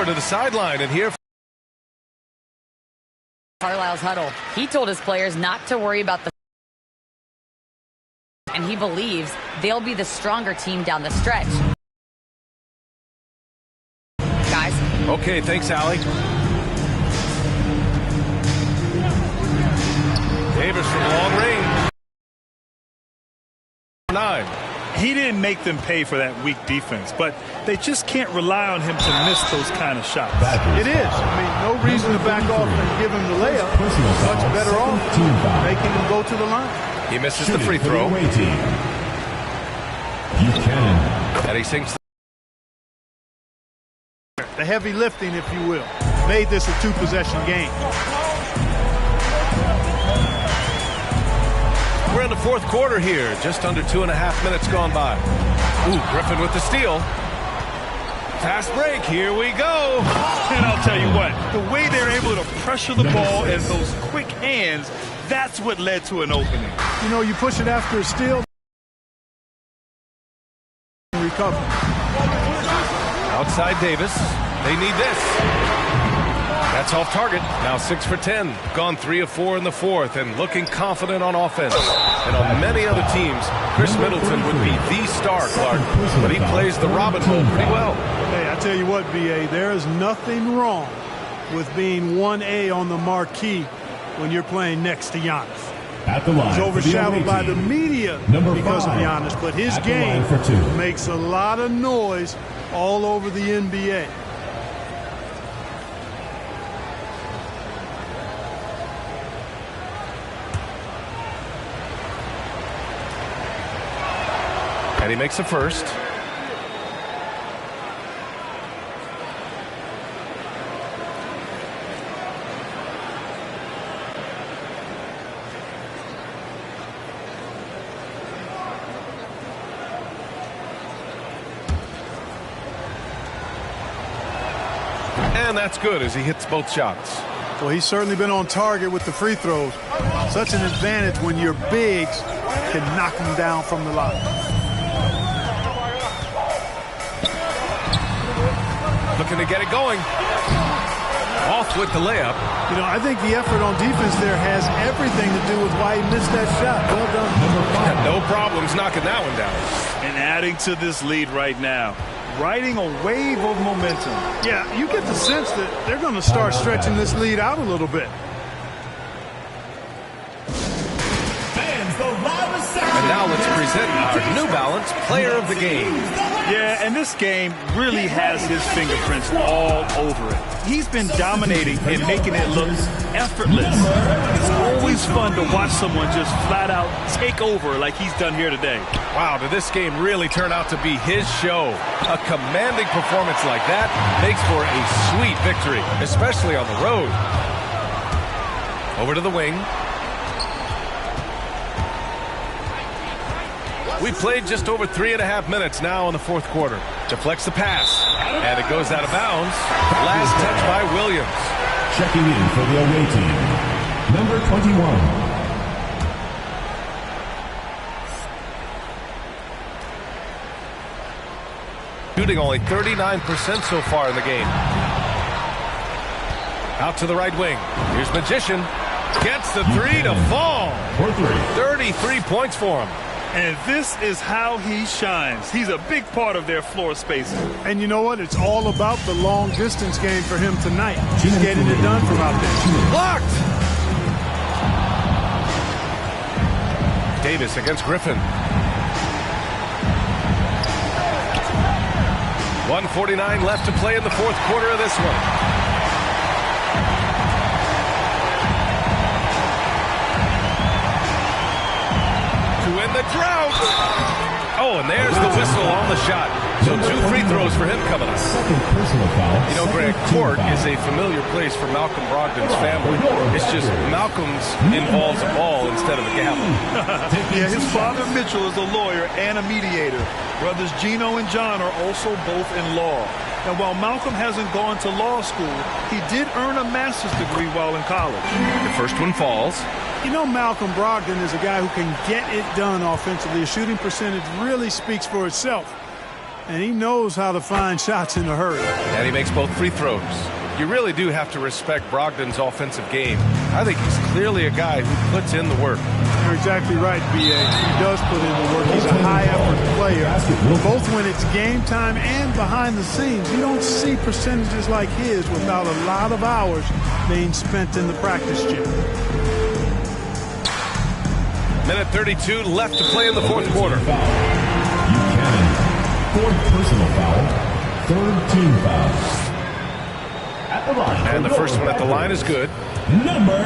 to the sideline and here. Carlisle's huddle. He told his players not to worry about the and he believes they'll be the stronger team down the stretch. Guys. Okay, thanks, Allie. Davis from long range. 9. He didn't make them pay for that weak defense, but they just can't rely on him to miss those kind of shots. It is. I mean, no reason to back off and give him the layup. Much better off making him go to the line. He misses the free throw. And he sinks. The heavy lifting, if you will, made this a 2-possession game. We're in the fourth quarter here. Just under 2.5 minutes gone by. Ooh, Griffin with the steal. Fast break. Here we go. And I'll tell you what, the way they're able to pressure the ball and those quick hands, that's what led to an opening. You know, you push it after a steal. Recover. Outside Davis. They need this. That's off target. Now 6 for 10. Gone 3 of 4 in the fourth and looking confident on offense. And on many other teams, Chris Middleton would be the star, Clark. But he plays the Robin Hood pretty well. Hey, I tell you what, B.A., there is nothing wrong with being 1A on the marquee when you're playing next to Giannis. At the line, he's overshadowed by the media because of Giannis, but his game makes a lot of noise all over the NBA. And he makes the first. And that's good as he hits both shots. Well, he's certainly been on target with the free throws. Such an advantage when your bigs can knock them down from the line. Looking to get it going. Off with the layup. You know, I think the effort on defense there has everything to do with why he missed that shot. Well done. No problems knocking that one down. And adding to this lead right now. Riding a wave of momentum. Yeah, you get the sense that they're going to start stretching this lead out a little bit. And now let's present our New Balance Player of the Game. Yeah, and this game really has his fingerprints all over it. He's been dominating and making it look effortless. It's always fun to watch someone just flat out take over like he's done here today. Wow, did this game really turn out to be his show? A commanding performance like that makes for a sweet victory, especially on the road. Over to the wing. We played just over 3.5 minutes now in the fourth quarter. Deflects the pass, and it goes out of bounds. Last touch by Williams. Checking in for the away team, number 21. Shooting only 39% so far in the game. Out to the right wing. Here's Magician. Gets the three to fall. 33 points for him. And this is how he shines. He's a big part of their floor spacing. And you know what? It's all about the long distance game for him tonight. He's getting it done from out there. Blocked! Davis against Griffin. 1:49 left to play in the fourth quarter of this one. The drought. Oh, and there's the whistle on the shot. So 2 free throws for him coming up. You know, Greg, court is a familiar place for Malcolm Brogdon's family. It's just Malcolm's involves a ball instead of a gavel. Yeah, his father Mitchell is a lawyer and a mediator. Brothers Gino and John are also both in law. And while Malcolm hasn't gone to law school, he did earn a master's degree while in college. The first one falls. You know, Malcolm Brogdon is a guy who can get it done offensively. His shooting percentage really speaks for itself. and he knows how to find shots in a hurry. And he makes both free throws. You really do have to respect Brogdon's offensive game. I think he's clearly a guy who puts in the work. You're exactly right, B.A. He does put in the work. He's a high-effort player. Both when it's game time and behind the scenes. You don't see percentages like his without a lot of hours being spent in the practice gym. Minute 32 left to play in the fourth quarter. Buchanan, fourth personal foul, third team foul. At the line. And the first one at the line is good. Number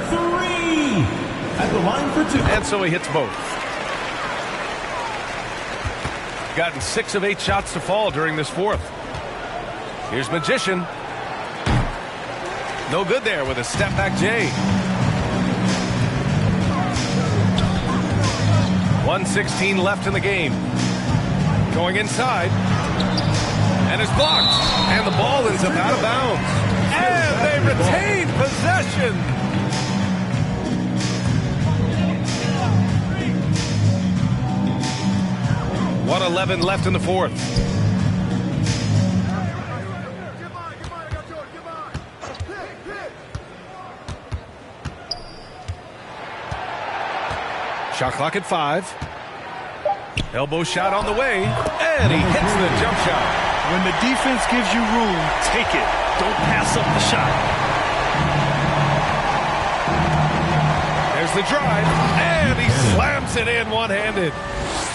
3 at the line for 2. And so he hits both. Gotten 6 of 8 shots to fall during this fourth. Here's Magician. No good there with a step back J. 1:16 left in the game. Going inside. And is blocked. And the ball ends up out of bounds. And they retain possession. .11 left in the fourth. Shot clock at 5. Elbow shot on the way. And he hits the jump shot. When the defense gives you room, take it. Don't pass up the shot. There's the drive, and he slams it in one-handed.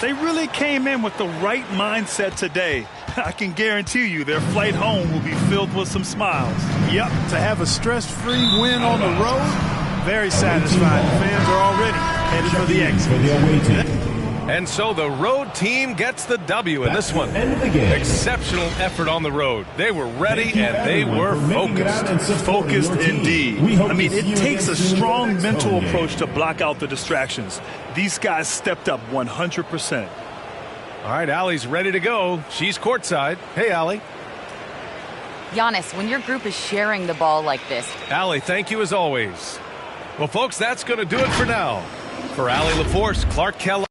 They really came in with the right mindset today. I can guarantee you their flight home will be filled with some smiles. Yep, to have a stress-free win on the road, very satisfying. The fans are already headed for the exit. And so the road team gets the W in this one. Exceptional effort on the road. They were ready and they were focused. Focused indeed. I mean, it takes a strong mental approach to block out the distractions. These guys stepped up 100%. All right, Allie's ready to go. She's courtside. Hey, Allie. Giannis, when your group is sharing the ball like this. Allie, thank you as always. Well, folks, that's going to do it for now. For Allie LaForce, Clark Kellogg.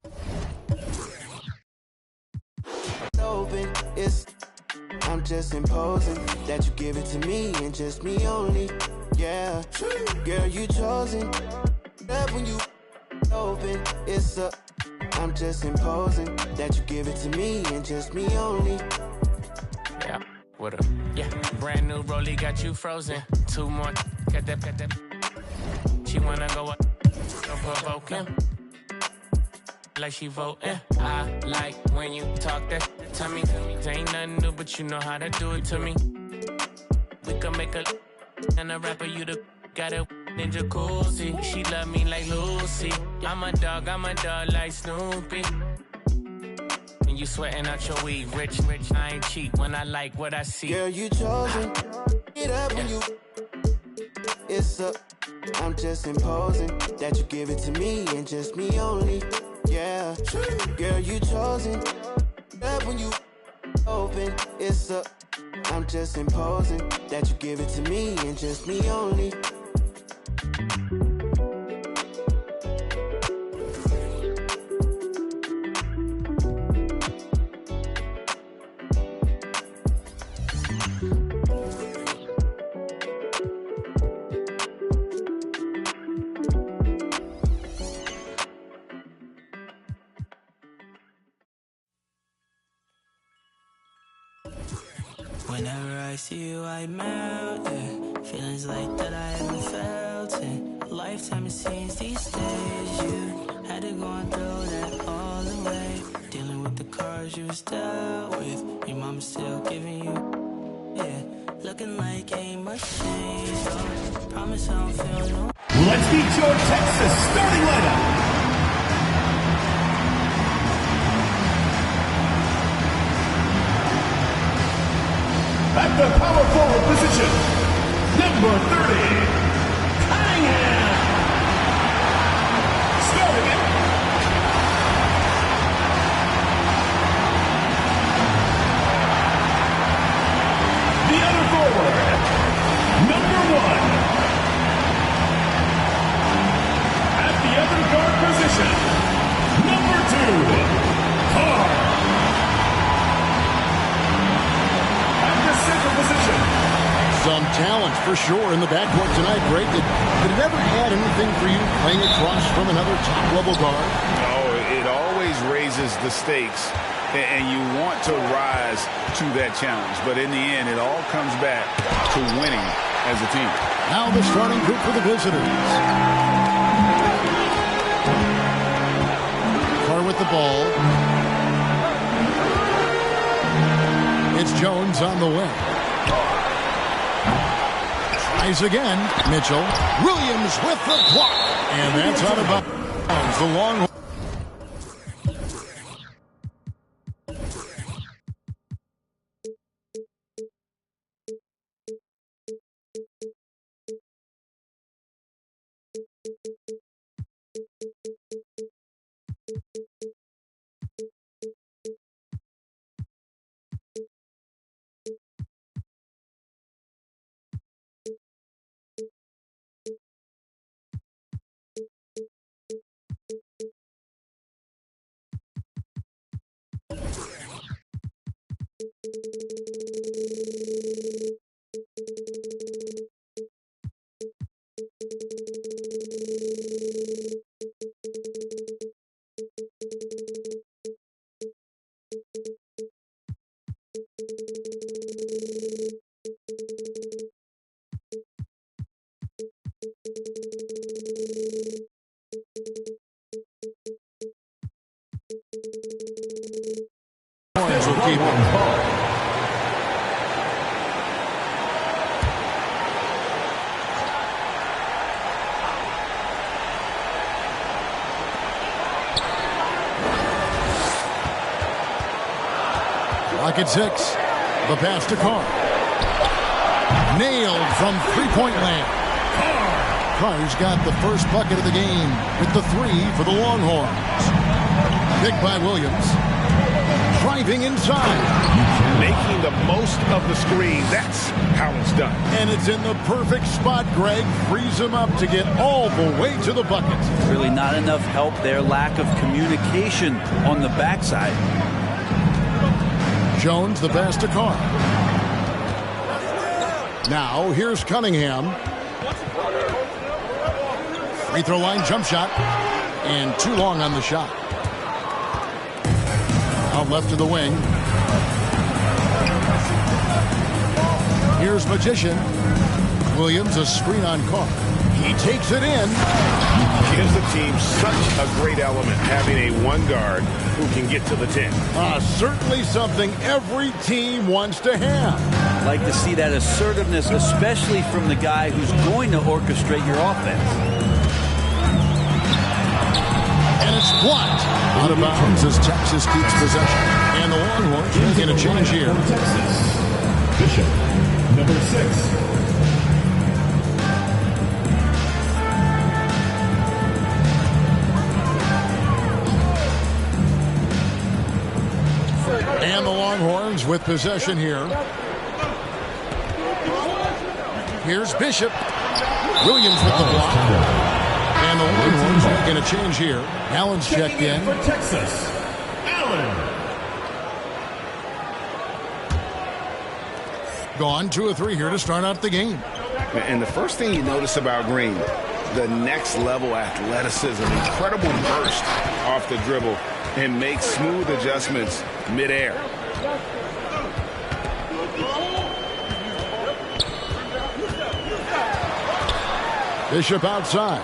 I'm just imposing that you give it to me and just me only. Yeah, girl, you chosen. That when you open, it's up. I'm just imposing that you give it to me and just me only. Yeah, what up? Yeah, brand new rollie got you frozen. 2 more, got that. She wanna go up, don't provoke him. Like she voting. I like when you talk that to me. Ain't nothing new, but you know how to do it to me. We can make a and a rapper, you the got a ninja jacuzzi. She love me like Lucy. I'm a dog like Snoopy. And you sweating out your weed, rich, I ain't cheap when I like what I see. Girl, you chosen. Get up when you. It's up. I'm just imposing that you give it to me and just me only. Yeah, girl, you chosen. That when you open, it's up. I'm just imposing that you give it to me and just me only. Whenever I see you, I melt, yeah. Feelings like that I haven't felt in a lifetime, it seems these days. You had to go and throw that all away. Dealing with the cards you was dealt with. Your mama's still giving you, yeah. Looking like ain't much change, so promise I don't feel no. Let's meet your Texas starting lineup. At the power forward position, number 30, Cunningham. Starting it. The other forward, number 1. At the other guard position, number 2, Carr. Some talent for sure in the backcourt tonight, Greg. Did it ever add anything for you playing across from another top-level guard? Oh, it always raises the stakes, and you want to rise to that challenge. But in the end, it all comes back to winning as a team. Now the starting group for the visitors. Carr with the ball. It's Jones on the wing. Tries again. Mitchell. Williams with the block. And that's out of bounds. The long will keep it. Clock at 6. The pass to Carr. Nailed from three-point land. Carr's got the first bucket of the game with the 3 for the Longhorns. Picked by Williams. Driving inside. Making the most of the screen. That's how it's done. And it's in the perfect spot, Greg. Frees him up to get all the way to the bucket. Really not enough help there. Lack of communication on the backside. Jones, the pass to Carr. Now, here's Cunningham. Free throw line jump shot. And too long on the shot. Out left to the wing. Here's Magician. Williams, a screen on Carr. He takes it in. Gives the team such a great element, having a one guard who can get to the 10. Certainly something every team wants to have. Like to see that assertiveness, especially from the guy who's going to orchestrate your offense. And it's blocked. Out of bounds as Texas keeps possession. And the Longhorns making a change here. Bishop, number 6. And the Longhorns with possession here. Here's Bishop. Williams with the block. And the Longhorns making a change here. Allen's checked in. For Texas, Allen. Gone 2 of 3 here to start out the game. And the first thing you notice about Green, the next level athleticism, incredible burst off the dribble, and makes smooth adjustments midair. Bishop outside.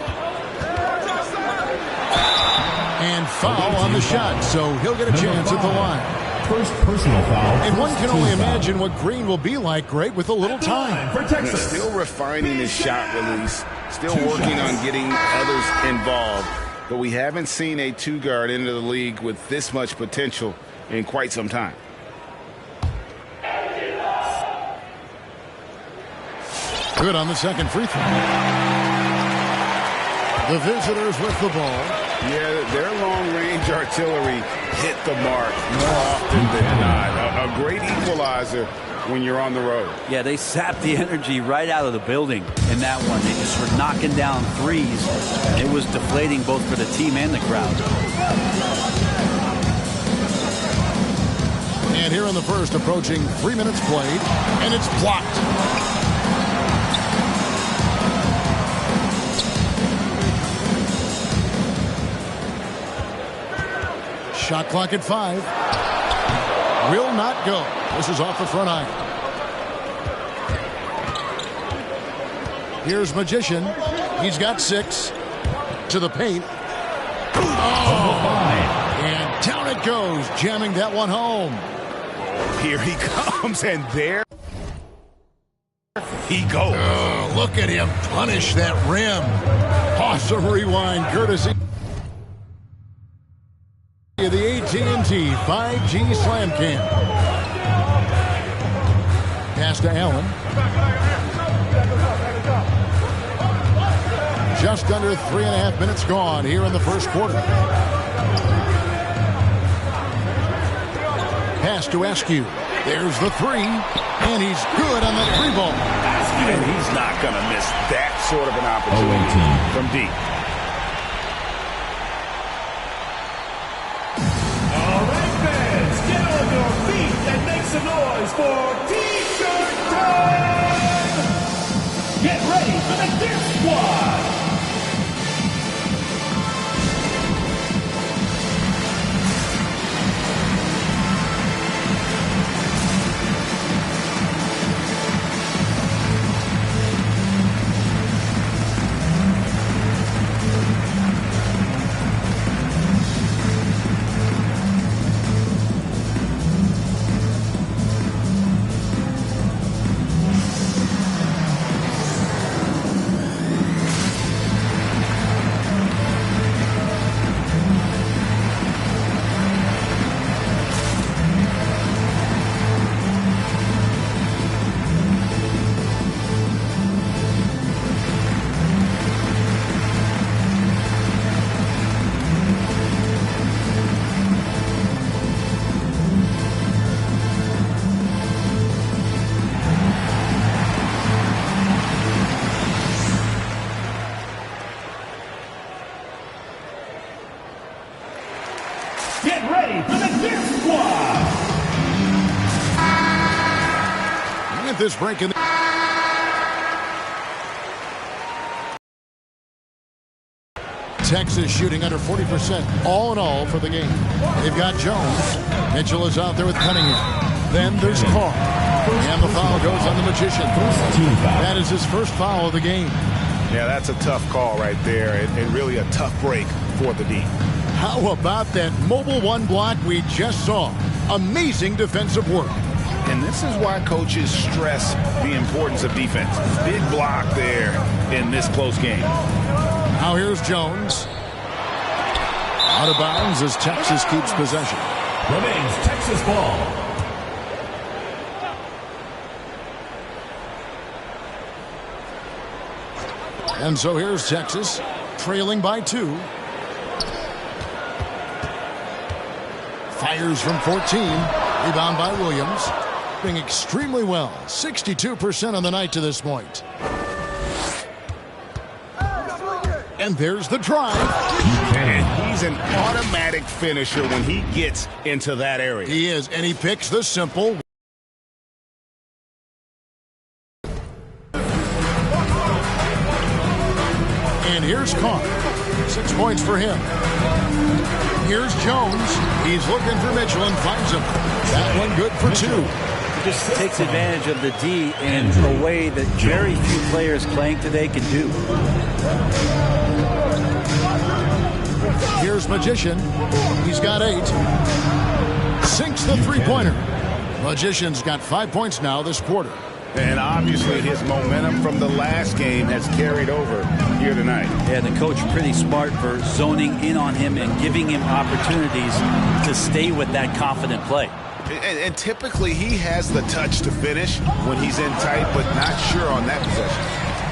And foul on the shot, so he'll get a chance at the line. First personal foul. And one can only imagine what Green will be like, great, with a little time. For Texas. Still refining his shot release, still working on getting others involved. But we haven't seen a two-guard into the league with this much potential in quite some time. Good on the second free throw. The visitors with the ball. Yeah, their long-range artillery hit the mark more often than not. A great equalizer when you're on the road. Yeah, they sapped the energy right out of the building in that one. They just were knocking down threes. It was deflating both for the team and the crowd. And here in the first, approaching 3 minutes played, and it's blocked. Shot clock at 5. Will not go. This is off the front iron. Here's Magician. He's got 6. To the paint. Oh! And down it goes, jamming that one home. Here he comes, and there he goes. Oh, look at him punish that rim. Awesome rewind, courtesy of the AT&T 5G Slam Cam. Pass to Allen. Just under 3.5 minutes gone here in the first quarter. Pass to Askew. There's the 3, and he's good on the 3-ball. And he's not going to miss that sort of an opportunity from deep. All right, fans, get on your feet and make some noise for T-Shirt time! Get ready for the Dirt Squad! Get ready for the Dirt Squad! With this break in Texas shooting under 40% all in all for the game. They've got Jones. Mitchell is out there with Cunningham. Then there's Carr. And the foul goes on the Magician. That is his first foul of the game. Yeah, that's a tough call right there, and really a tough break for the D. How about that mobile 1 block we just saw? Amazing defensive work. And this is why coaches stress the importance of defense. Big block there in this close game. Now here's Jones. Out of bounds as Texas keeps possession. Remains Texas ball. And so here's Texas, trailing by 2. Fires from 14. Rebound by Williams. Doing extremely well. 62% on the night to this point. And there's the drive. And he's an automatic finisher when he gets into that area. He is, and he picks the simple. And here's Carr. 6 points for him. Here's Jones. He's looking for Mitchell and finds him. That one good for 2. He just takes advantage of the D in a way that very few players playing today can do. Here's Magician. He's got 8. Sinks the 3-pointer. Magician's got 5 points now this quarter. And obviously his momentum from the last game has carried over here tonight. Yeah, the coach pretty smart for zoning in on him and giving him opportunities to stay with that confident play. And typically he has the touch to finish when he's in tight, but not sure on that possession.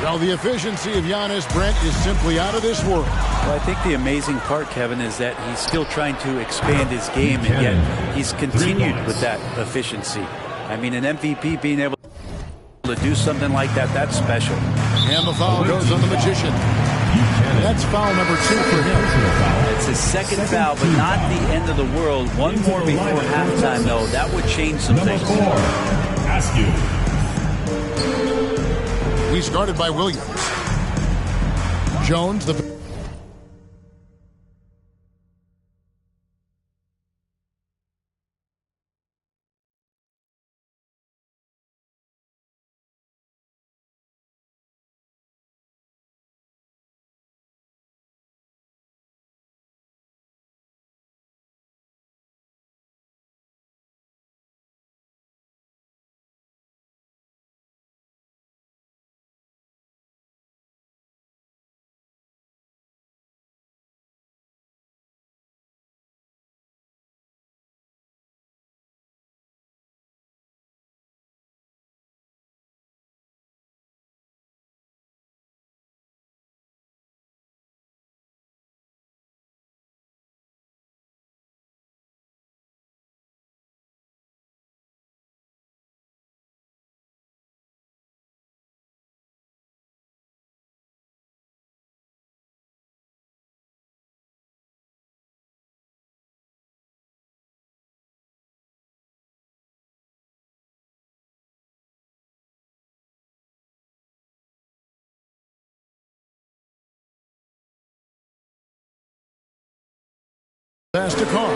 Well, the efficiency of Giannis, Brent, is simply out of this world. Well, I think the amazing part, Kevin, is that he's still trying to expand his game, and yet he's continued with that efficiency. I mean, an MVP being able to do something like that, that's special. And the foul goes on the Magician. That's foul number 2 for him. It's his second foul, but not the end of the world. One more before halftime, though. That would change some things. Askew. He's guarded by Williams. Jones, the pass to Carr.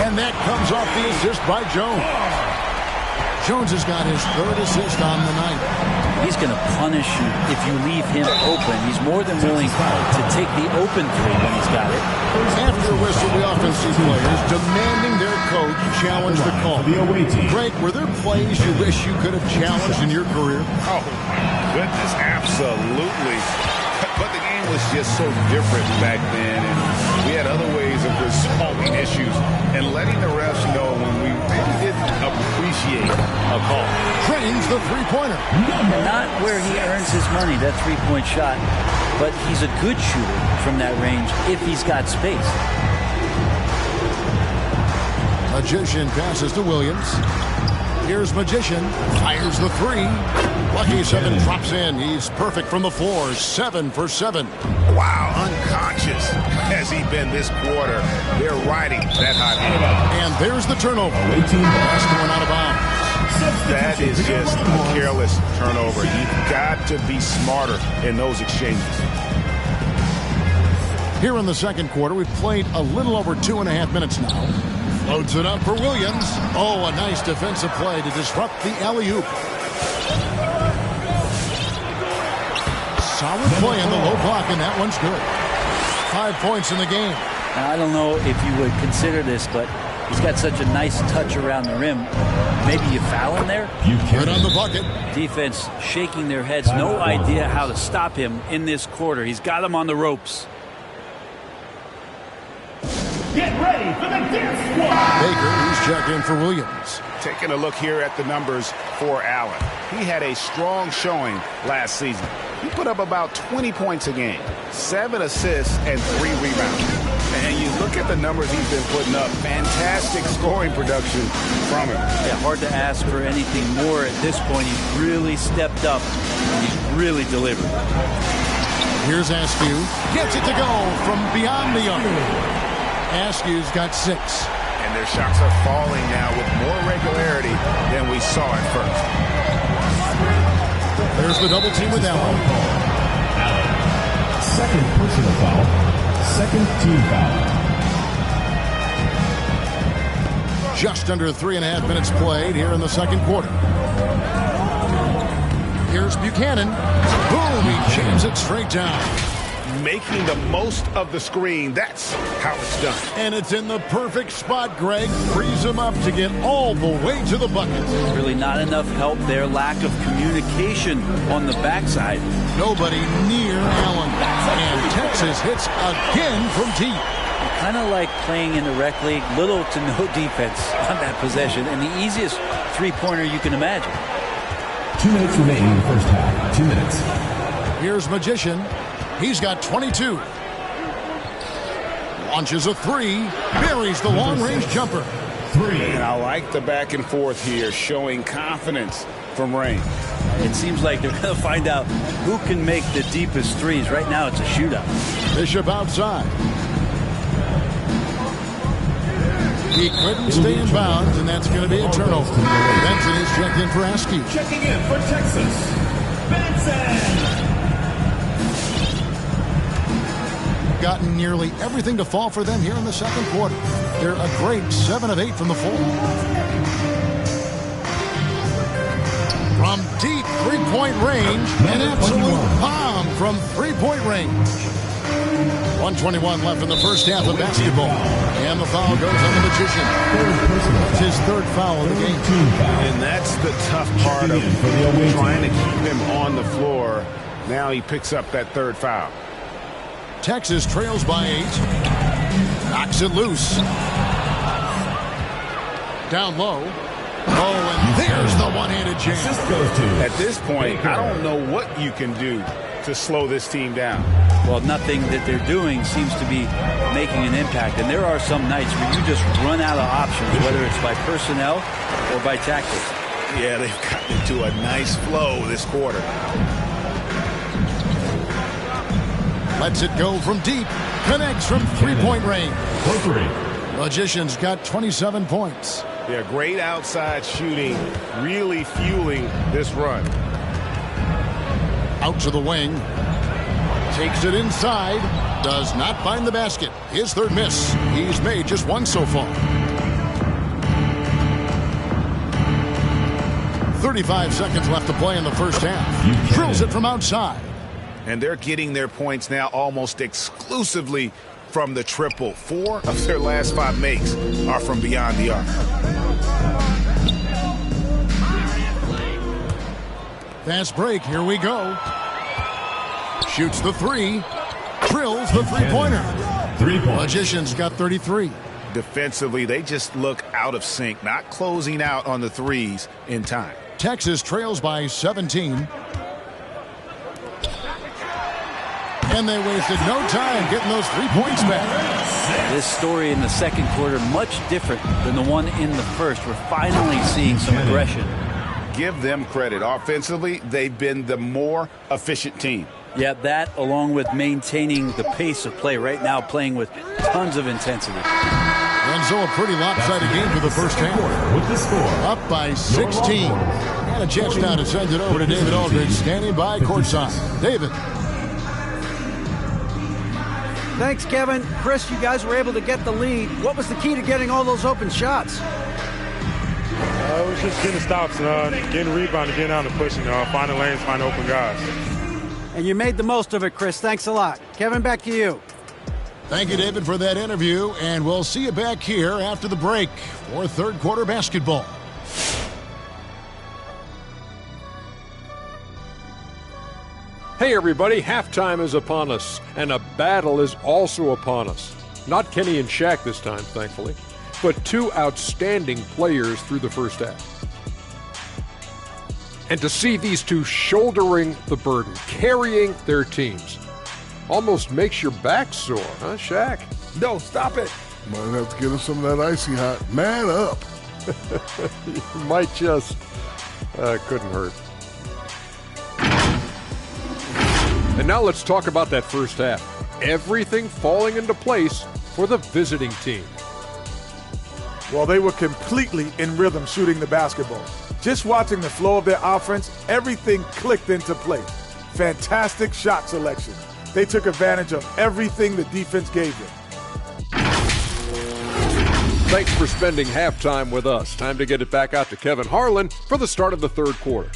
And that comes off the assist by Jones. Jones has got his third assist on the night. He's going to punish you if you leave him open. He's more than willing to take the open three when he's got it. After a whistle, we often see players demanding their coach challenge the call. Greg, were there plays you wish you could have challenged in your career? Oh, my goodness, absolutely. But the game was just so different back then, and we had other ways of resolving issues and letting the refs know when we maybe didn't appreciate a call. Trains the three-pointer. Not where he earns his money, that three-point shot, but he's a good shooter from that range if he's got space. Magician passes to Williams. Here's Magician. Fires the three. Lucky 7 drops in. He's perfect from the floor. 7 for 7. Wow, unconscious has he been this quarter. They're riding that hot hand. And there's the turnover. That's going out of bounds. That is just a careless turnover. You've got to be smarter in those exchanges. Here in the second quarter, we've played a little over 2.5 minutes now. Loads it up for Williams. Oh, a nice defensive play to disrupt the alley-oop. Solid play in the low block, and that one's good. 5 points in the game. Now, I don't know if you would consider this, but he's got such a nice touch around the rim. Maybe you foul him there? Right on the bucket. Defense shaking their heads. No idea how to stop him in this quarter. He's got him on the ropes. Get ready for the dance squad. Baker, who's checked in for Williams. Taking a look here at the numbers for Allen. He had a strong showing last season. He put up about 20 points a game, 7 assists, and 3 rebounds. And you look at the numbers he's been putting up, fantastic scoring production from him. Yeah, hard to ask for anything more at this point. He's really stepped up, and he's really delivered. Here's Askew. Gets it to go from beyond the arc. Askew's got 6. And their shots are falling now with more regularity than we saw at first. There's the double team with Allen. Second personal foul. Second team foul. Just under 3.5 minutes played here in the second quarter. Here's Buchanan. Boom, he jams it straight down. Making the most of the screen. That's how it's done. And it's in the perfect spot, Greg. Frees him up to get all the way to the bucket. Really not enough help there. Lack of communication on the backside. Nobody near Allen. And Texas hits again from deep. Kind of like playing in the rec league. Little to no defense on that possession. And the easiest three-pointer you can imagine. 2 minutes remaining in the first half. 2 minutes. Here's Magician. He's got 22. Launches a 3. Buries the long-range jumper. 3. And I like the back and forth here, showing confidence from Rain. It seems like they're going to find out who can make the deepest threes. Right now, it's a shootout. Bishop outside. He couldn't stay in bounds, and that's going to be a turnover. Benson is checked in for Askew. Checking in for Texas, Benson. Gotten nearly everything to fall for them here in the second quarter. They're a great 7 of 8 from the floor. From deep three-point range, an absolute bomb from three-point range. 1:21 left in the first half of basketball. And the foul goes on the Magician. It's his third foul of the game. And that's the tough part of trying to keep him on the floor. Now he picks up that third foul. Texas trails by 8. Knocks it loose. Down low. Oh, and there's the one-handed jam. At this point, I don't know what you can do to slow this team down. Well, nothing that they're doing seems to be making an impact. And there are some nights where you just run out of options, whether it's by personnel or by tactics. Yeah, they've gotten into a nice flow this quarter. Lets it go from deep. Connects from three-point range. Magician's got 27 points. Yeah, great outside shooting, really fueling this run. Out to the wing. Takes it inside. Does not find the basket. His third miss. He's made just one so far. 35 seconds left to play in the first half. Drills it from outside. And they're getting their points now almost exclusively from the triple. 4 of their last 5 makes are from beyond the arc. Fast break. Here we go. Shoots the 3. Drills the three-pointer. Magicians got 33. Defensively, they just look out of sync, not closing out on the threes in time. Texas trails by 17. And they wasted no time getting those 3 points back. This story in the second quarter much different than the one in the first. We're finally seeing some aggression. Give them credit. Offensively, they've been the more efficient team. Yeah, that along with maintaining the pace of play right now, playing with tons of intensity. And so a pretty lopsided game for the first half. With the score. Up by 16. And a chance now to send it over to David Aldridge, standing by courtside. David. Thanks, Kevin. Chris, you guys were able to get the lead. What was the key to getting all those open shots? It was just getting stops, getting rebounded, getting out and pushing, finding lanes, finding open guys. And you made the most of it, Chris. Thanks a lot. Kevin, back to you. Thank you, David, for that interview. And we'll see you back here after the break for third quarter basketball. Hey, everybody. Halftime is upon us, and a battle is also upon us. Not Kenny and Shaq this time, thankfully, but 2 outstanding players through the first half. And to see these 2 shouldering the burden, carrying their teams, almost makes your back sore, huh, Shaq? No, stop it. Might have to get him some of that icy hot. Man up. You might just. Couldn't hurt. And now let's talk about that first half. Everything falling into place for the visiting team. Well, they were completely in rhythm shooting the basketball. Just watching the flow of their offense, everything clicked into place. Fantastic shot selection. They took advantage of everything the defense gave them. Thanks for spending halftime with us. Time to get it back out to Kevin Harlan for the start of the third quarter.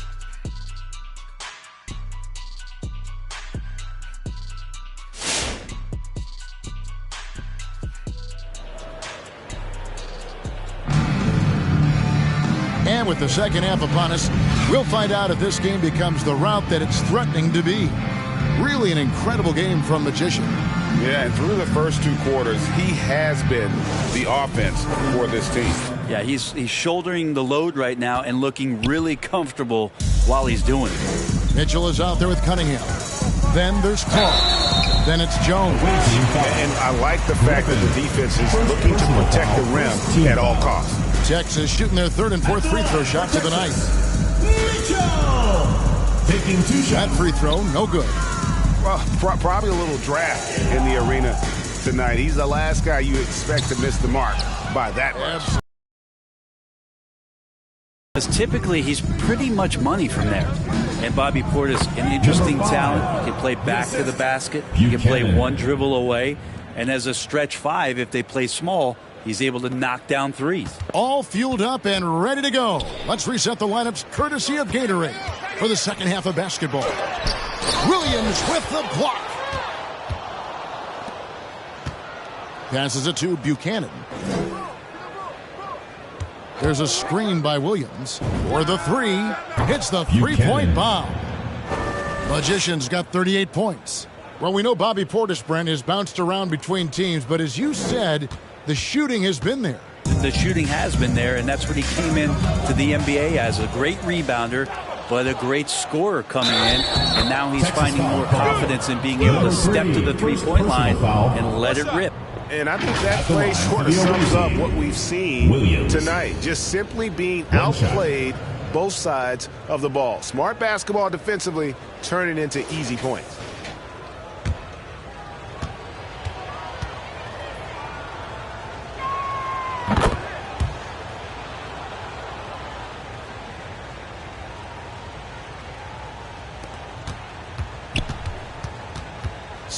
And with the second half upon us, we'll find out if this game becomes the route that it's threatening to be. Really an incredible game from Magician. Yeah, and through the first 2 quarters, he has been the offense for this team. Yeah, he's shouldering the load right now and looking really comfortable while he's doing it. Mitchell is out there with Cunningham. Then there's Clark. Then it's Jones. And I like the fact that the defense is looking to protect the rim at all costs. Texas shooting their 3rd and 4th free throw shots of the night. Taking 2 shots. That free throw, no good. Well, probably a little draft in the arena tonight. He's the last guy you expect to miss the mark by that much. Because typically he's pretty much money from there. And Bobby Portis, an interesting talent. He can play back to the basket. He can play one dribble away. And as a stretch 5, if they play small, he's able to knock down threes. All fueled up and ready to go. Let's reset the lineups courtesy of Gatorade for the second half of basketball. Williams with the block. Passes it to Buchanan. There's a screen by Williams for the 3. Hits the 3-point bomb. Magician's got 38 points. Well, we know Bobby Portis, Brent, has bounced around between teams, but as you said, the shooting has been there. The shooting has been there, and that's what he came in to the NBA as, a great rebounder, but a great scorer coming in, and now he's finding more confidence in being able to step to the 3-point line and let it rip. And I think that play sort of sums up what we've seen tonight. Just simply being outplayed both sides of the ball. Smart basketball defensively, turning into easy points.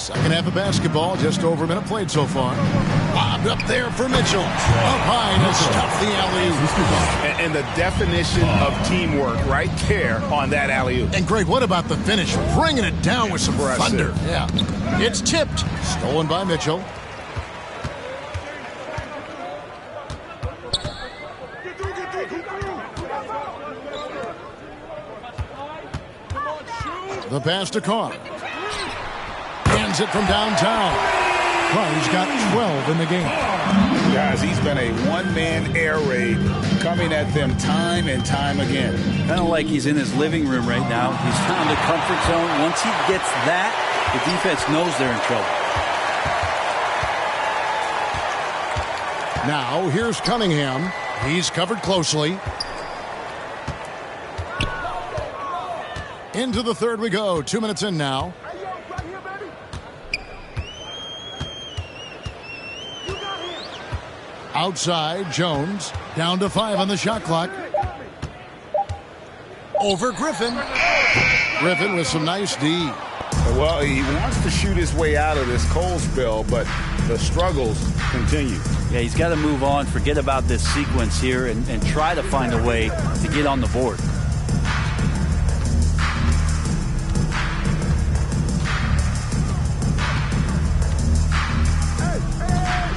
Second half of basketball, just over a minute played so far. Lobbed up there for Mitchell. Up high to stuff the alley-oop. And the definition of teamwork right there on that alley-oop. And Greg, what about the finish? Bringing it down with some Impressive. thunder. Yeah. It's tipped. Stolen by Mitchell. The pass to Carr. Hands it from downtown. Carr's got 12 in the game. Guys, he's been a one-man air raid coming at them time and time again. Kind of like he's in his living room right now. He's found a comfort zone. Once he gets that, the defense knows they're in trouble. Now, here's Cunningham. He's covered closely. Into the third we go. 2 minutes in now. Outside, Jones. Down to 5 on the shot clock. Over Griffin. Griffin with some nice D. Well, he wants to shoot his way out of this cold spell, but the struggles continue. Yeah, he's got to move on, forget about this sequence here, and try to find a way to get on the board.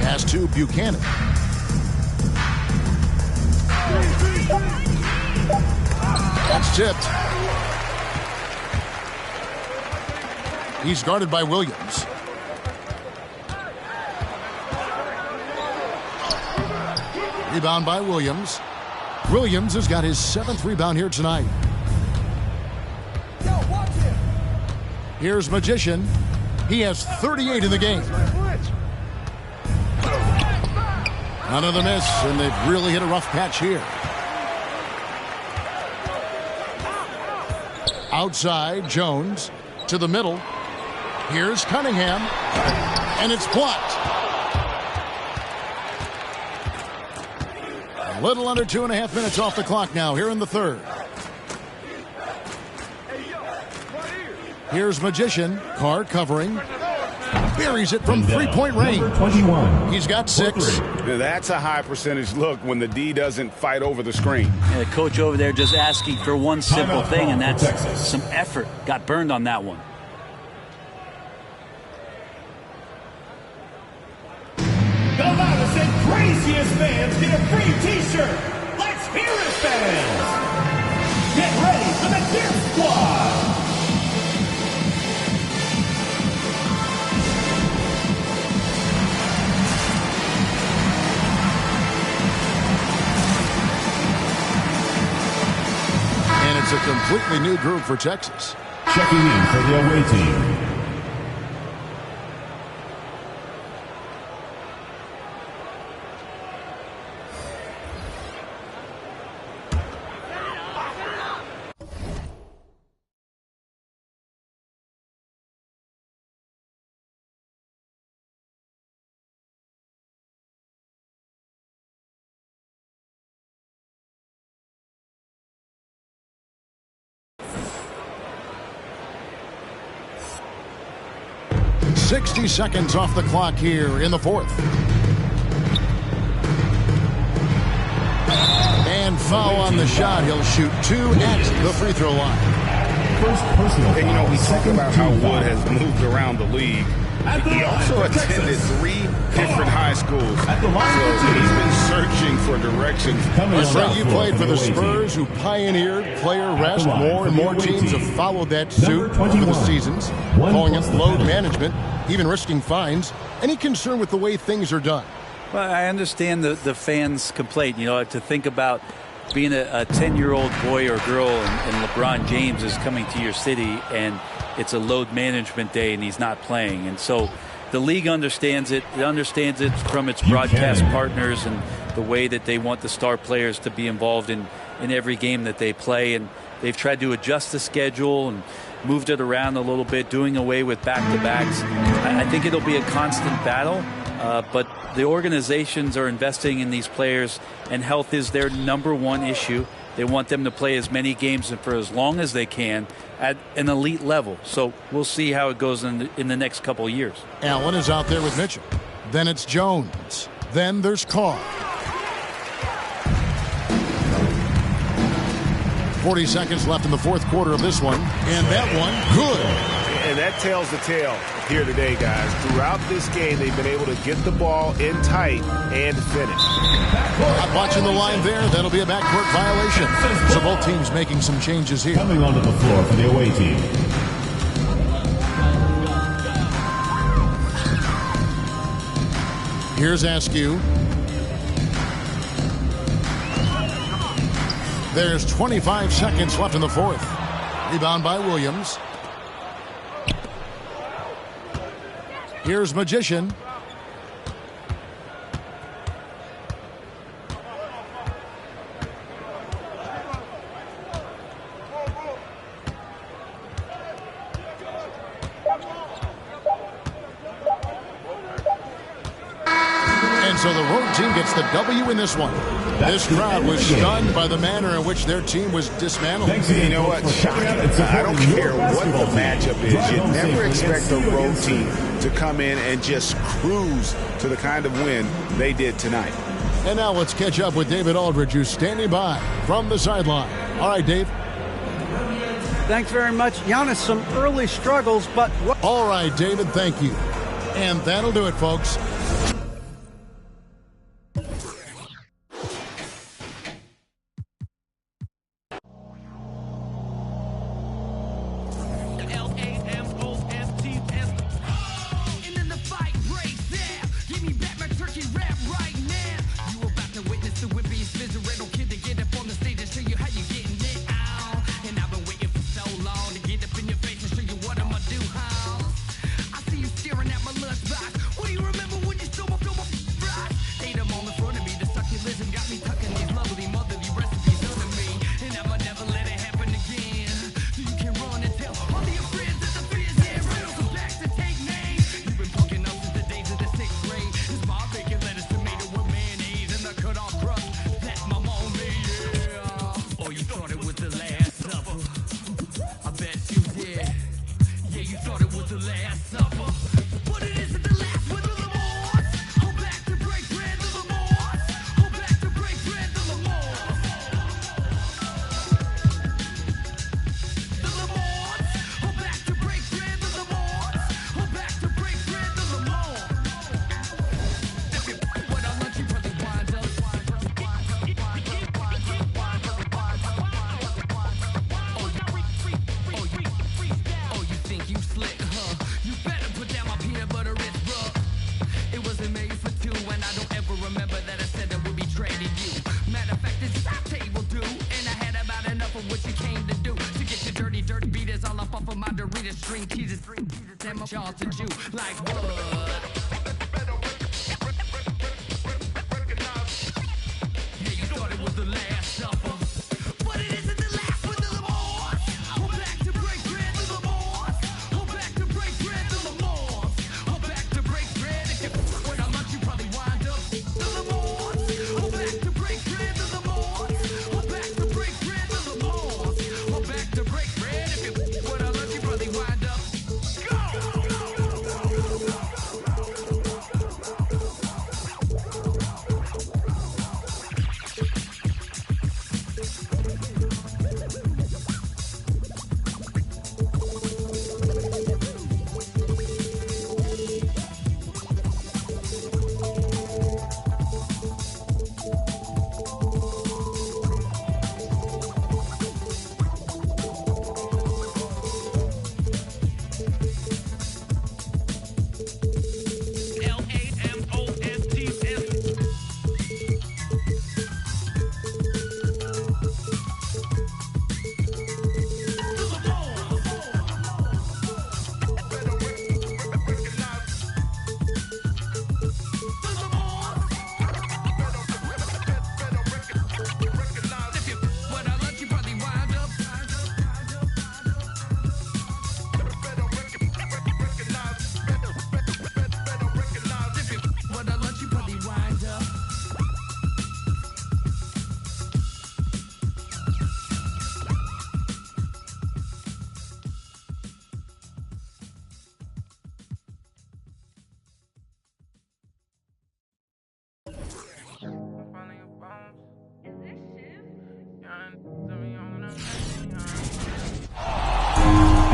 Pass to Buchanan. That's tipped. He's guarded by Williams. Rebound by Williams. Williams has got his 7th rebound here tonight. Here's Magician. He has 38 in the game. Another miss, and they've really hit a rough patch here. Outside, Jones to the middle. Here's Cunningham, and it's blocked. A little under 2.5 minutes off the clock now here in the third. Here's Magician. Carr covering. Buries it from three-point range. 21. He's got 6. That's a high percentage look when the D doesn't fight over the screen. Yeah, the coach over there just asking for one simple thing, and that's some effort. Got burned on that one. The loudest and craziest fans get a free T-shirt. Let's hear it, fans. Get ready for the Dirt Squad. And it's a completely new group for Texas. Checking in for the away team. .60 seconds off the clock here in the fourth. And foul on the shot. He'll shoot 2 at the free throw line. First personal foul. And, you know, we talk about how Wood has moved around the league. He also attended 3 different high schools. So he's been searching for directions. Greg, you played for the Spurs, who pioneered player rest. More and more teams have followed that suit over the seasons, calling it load management, even risking fines. Any concern with the way things are done? Well, I understand the fans' complaint, you know, to think about being a 10-year-old boy or girl and LeBron James is coming to your city and it's a load management day and he's not playing. And so the league understands it. It understands it from its broadcast partners and the way that they want the star players to be involved in every game that they play. And they've tried to adjust the schedule and moved it around a little bit, doing away with back-to-backs. I think it'll be a constant battle, but the organizations are investing in these players, and health is their #1 issue. They want them to play as many games and for as long as they can at an elite level. So we'll see how it goes in the next couple of years. Allen is out there with Mitchell. Then it's Jones. Then there's Carr. 40 seconds left in the fourth quarter of this one. And that one, good. And that tells the tale here today, guys. Throughout this game, they've been able to get the ball in tight and finish. I'm watching the line there. That'll be a backcourt violation. So both teams making some changes here. Coming onto the floor for the away team. Here's Askew. There's 25 seconds left in the fourth. Rebound by Williams. Here's Magician. And so the road team gets the W in this one. This crowd was stunned by the manner in which their team was dismantled. You know what? I don't care what the matchup is. You never expect a road team to come in and just cruise to the kind of win they did tonight. And now let's catch up with David Aldridge, who's standing by from the sideline. All right, Dave. Thanks very much. Giannis, some early struggles, but... All right, David, thank you. And that'll do it, folks.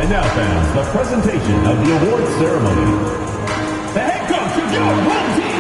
And now, fans, the presentation of the awards ceremony. The head coach of your home team.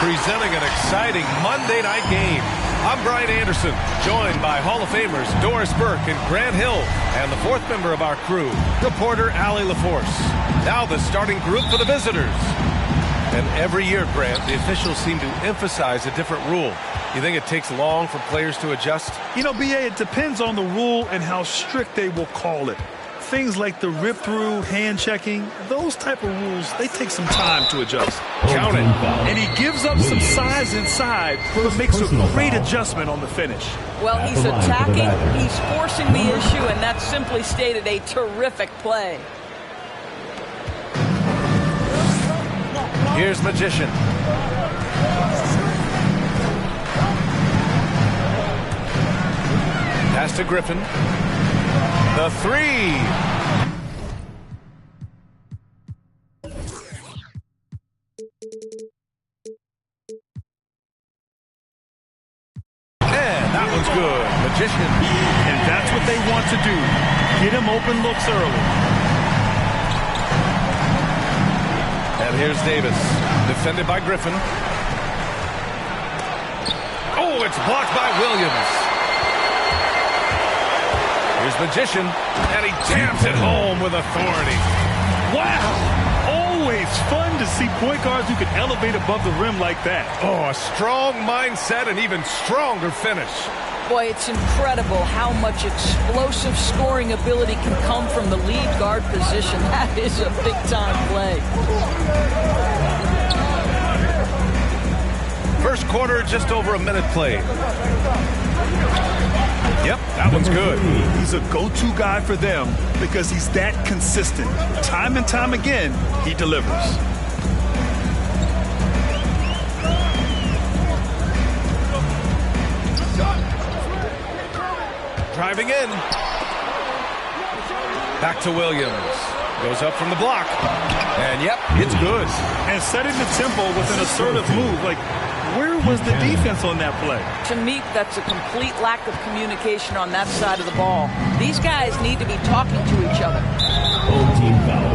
Presenting an exciting Monday night game. I'm Brian Anderson, joined by Hall of Famers Doris Burke and Grant Hill, and the fourth member of our crew, reporter Allie LaForce. Now the starting group for the visitors. And every year, Grant, the officials seem to emphasize a different rule. You think it takes long for players to adjust? You know, B.A., it depends on the rule and how strict they will call it. Things like the rip-through, hand-checking, those type of rules, they take some time to adjust. Count it. And he gives up some size inside, but makes a great adjustment on the finish. Well, he's attacking, he's forcing the issue, and that's simply stated a terrific play. Here's Magician. Pass to Griffin. The three. And that one's good. Magician. And that's what they want to do. Get him open looks early. And here's Davis. Defended by Griffin. Oh, it's blocked by Williams. Here's Magician, and he jams it home with authority. Wow! Always fun to see point guards who can elevate above the rim like that. Oh, a strong mindset and even stronger finish. Boy, it's incredible how much explosive scoring ability can come from the lead guard position. That is a big-time play. First quarter, just over a minute played. Yep, that one's good. He's a go-to guy for them because he's that consistent. Time and time again, he delivers. Driving in. Back to Williams. Goes up from the block. And, yep, it's good. And setting the tempo with an assertive move. Like, where was the defense on that play? To me, that's a complete lack of communication on that side of the ball. These guys need to be talking to each other. Old team foul.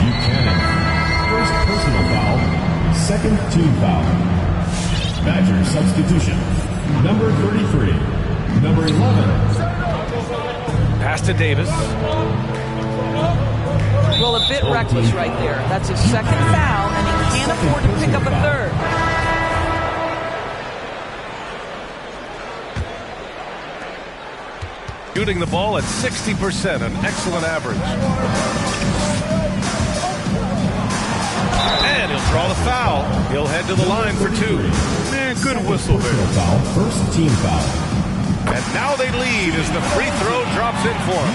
Buchanan. First personal foul. Second team foul. Badger substitution. Number 33. Number 11. Pass to Davis. Well, a bit reckless right there. That's his second foul, and he can't afford to pick up a third. Shooting the ball at 60%, an excellent average. And he'll draw the foul. He'll head to the line for two. Man, good whistle there. Foul. First team foul. And now they lead as the free throw drops in for him.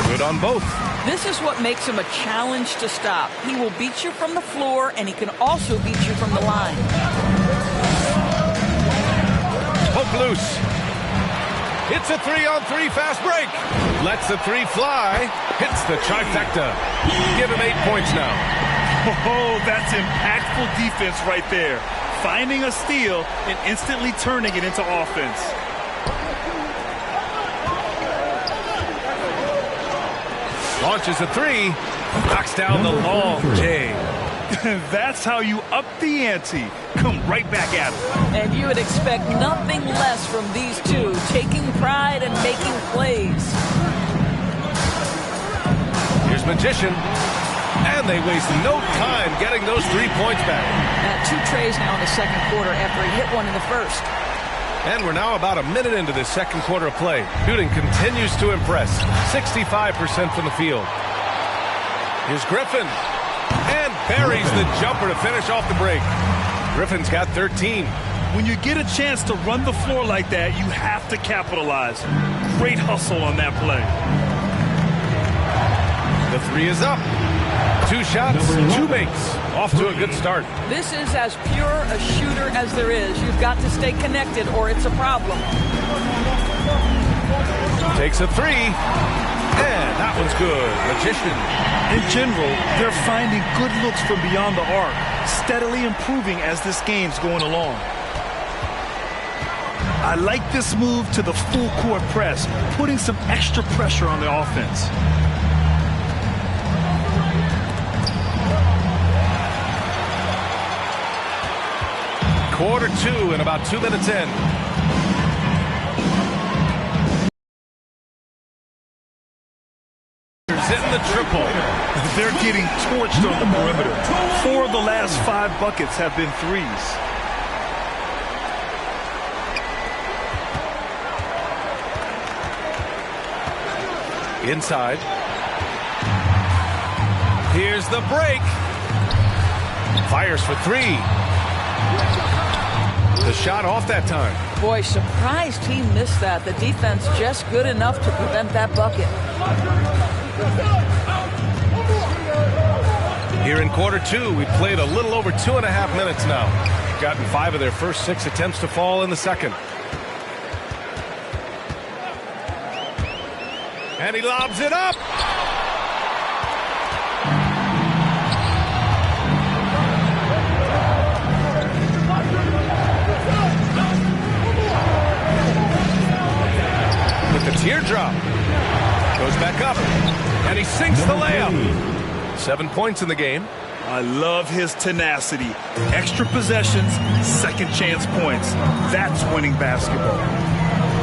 Good on both. This is what makes him a challenge to stop. He will beat you from the floor, and he can also beat you from the line. Poke loose. It's a 3-on-3 fast break. Lets the three fly. Hits the trifecta. Give him 8 points now. Oh, that's impactful defense right there. Finding a steal and instantly turning it into offense. Launches a three. Knocks down the long J. That's how you up the ante. Come right back at it. And you would expect nothing less from these two, taking pride and making plays. Here's Magician. And they waste no time getting those 3 points back. 2 trays now in the second quarter after he hit one in the first. And we're now about a minute into this second quarter of play. Shooting continues to impress. 65% from the field. Here's Griffin. And buries the jumper to finish off the break. Griffin's got 13. When you get a chance to run the floor like that, you have to capitalize. Great hustle on that play. The three is up. 2 shots, 2 makes. Off to a good start. This is as pure a shooter as there is. You've got to stay connected or it's a problem. Takes a three. And that one's good. Magician. In general, they're finding good looks from beyond the arc, steadily improving as this game's going along. I like this move to the full court press, putting some extra pressure on the offense. Quarter 2 and about 2 minutes in. Hitting the triple. They're getting torched on the perimeter. 4 of the last 5 buckets have been threes. Inside. Here's the break. Fires for 3. The shot off that time. Boy, surprised he missed that. The defense just good enough to prevent that bucket. Here in quarter 2, we've played a little over 2.5 minutes now. We've gotten 5 of their first 6 attempts to fall in the second. And he lobs it up. With the teardrop. Goes back up. And he sinks the layup. 7 points in the game. I love his tenacity. Extra possessions, second chance points. That's winning basketball.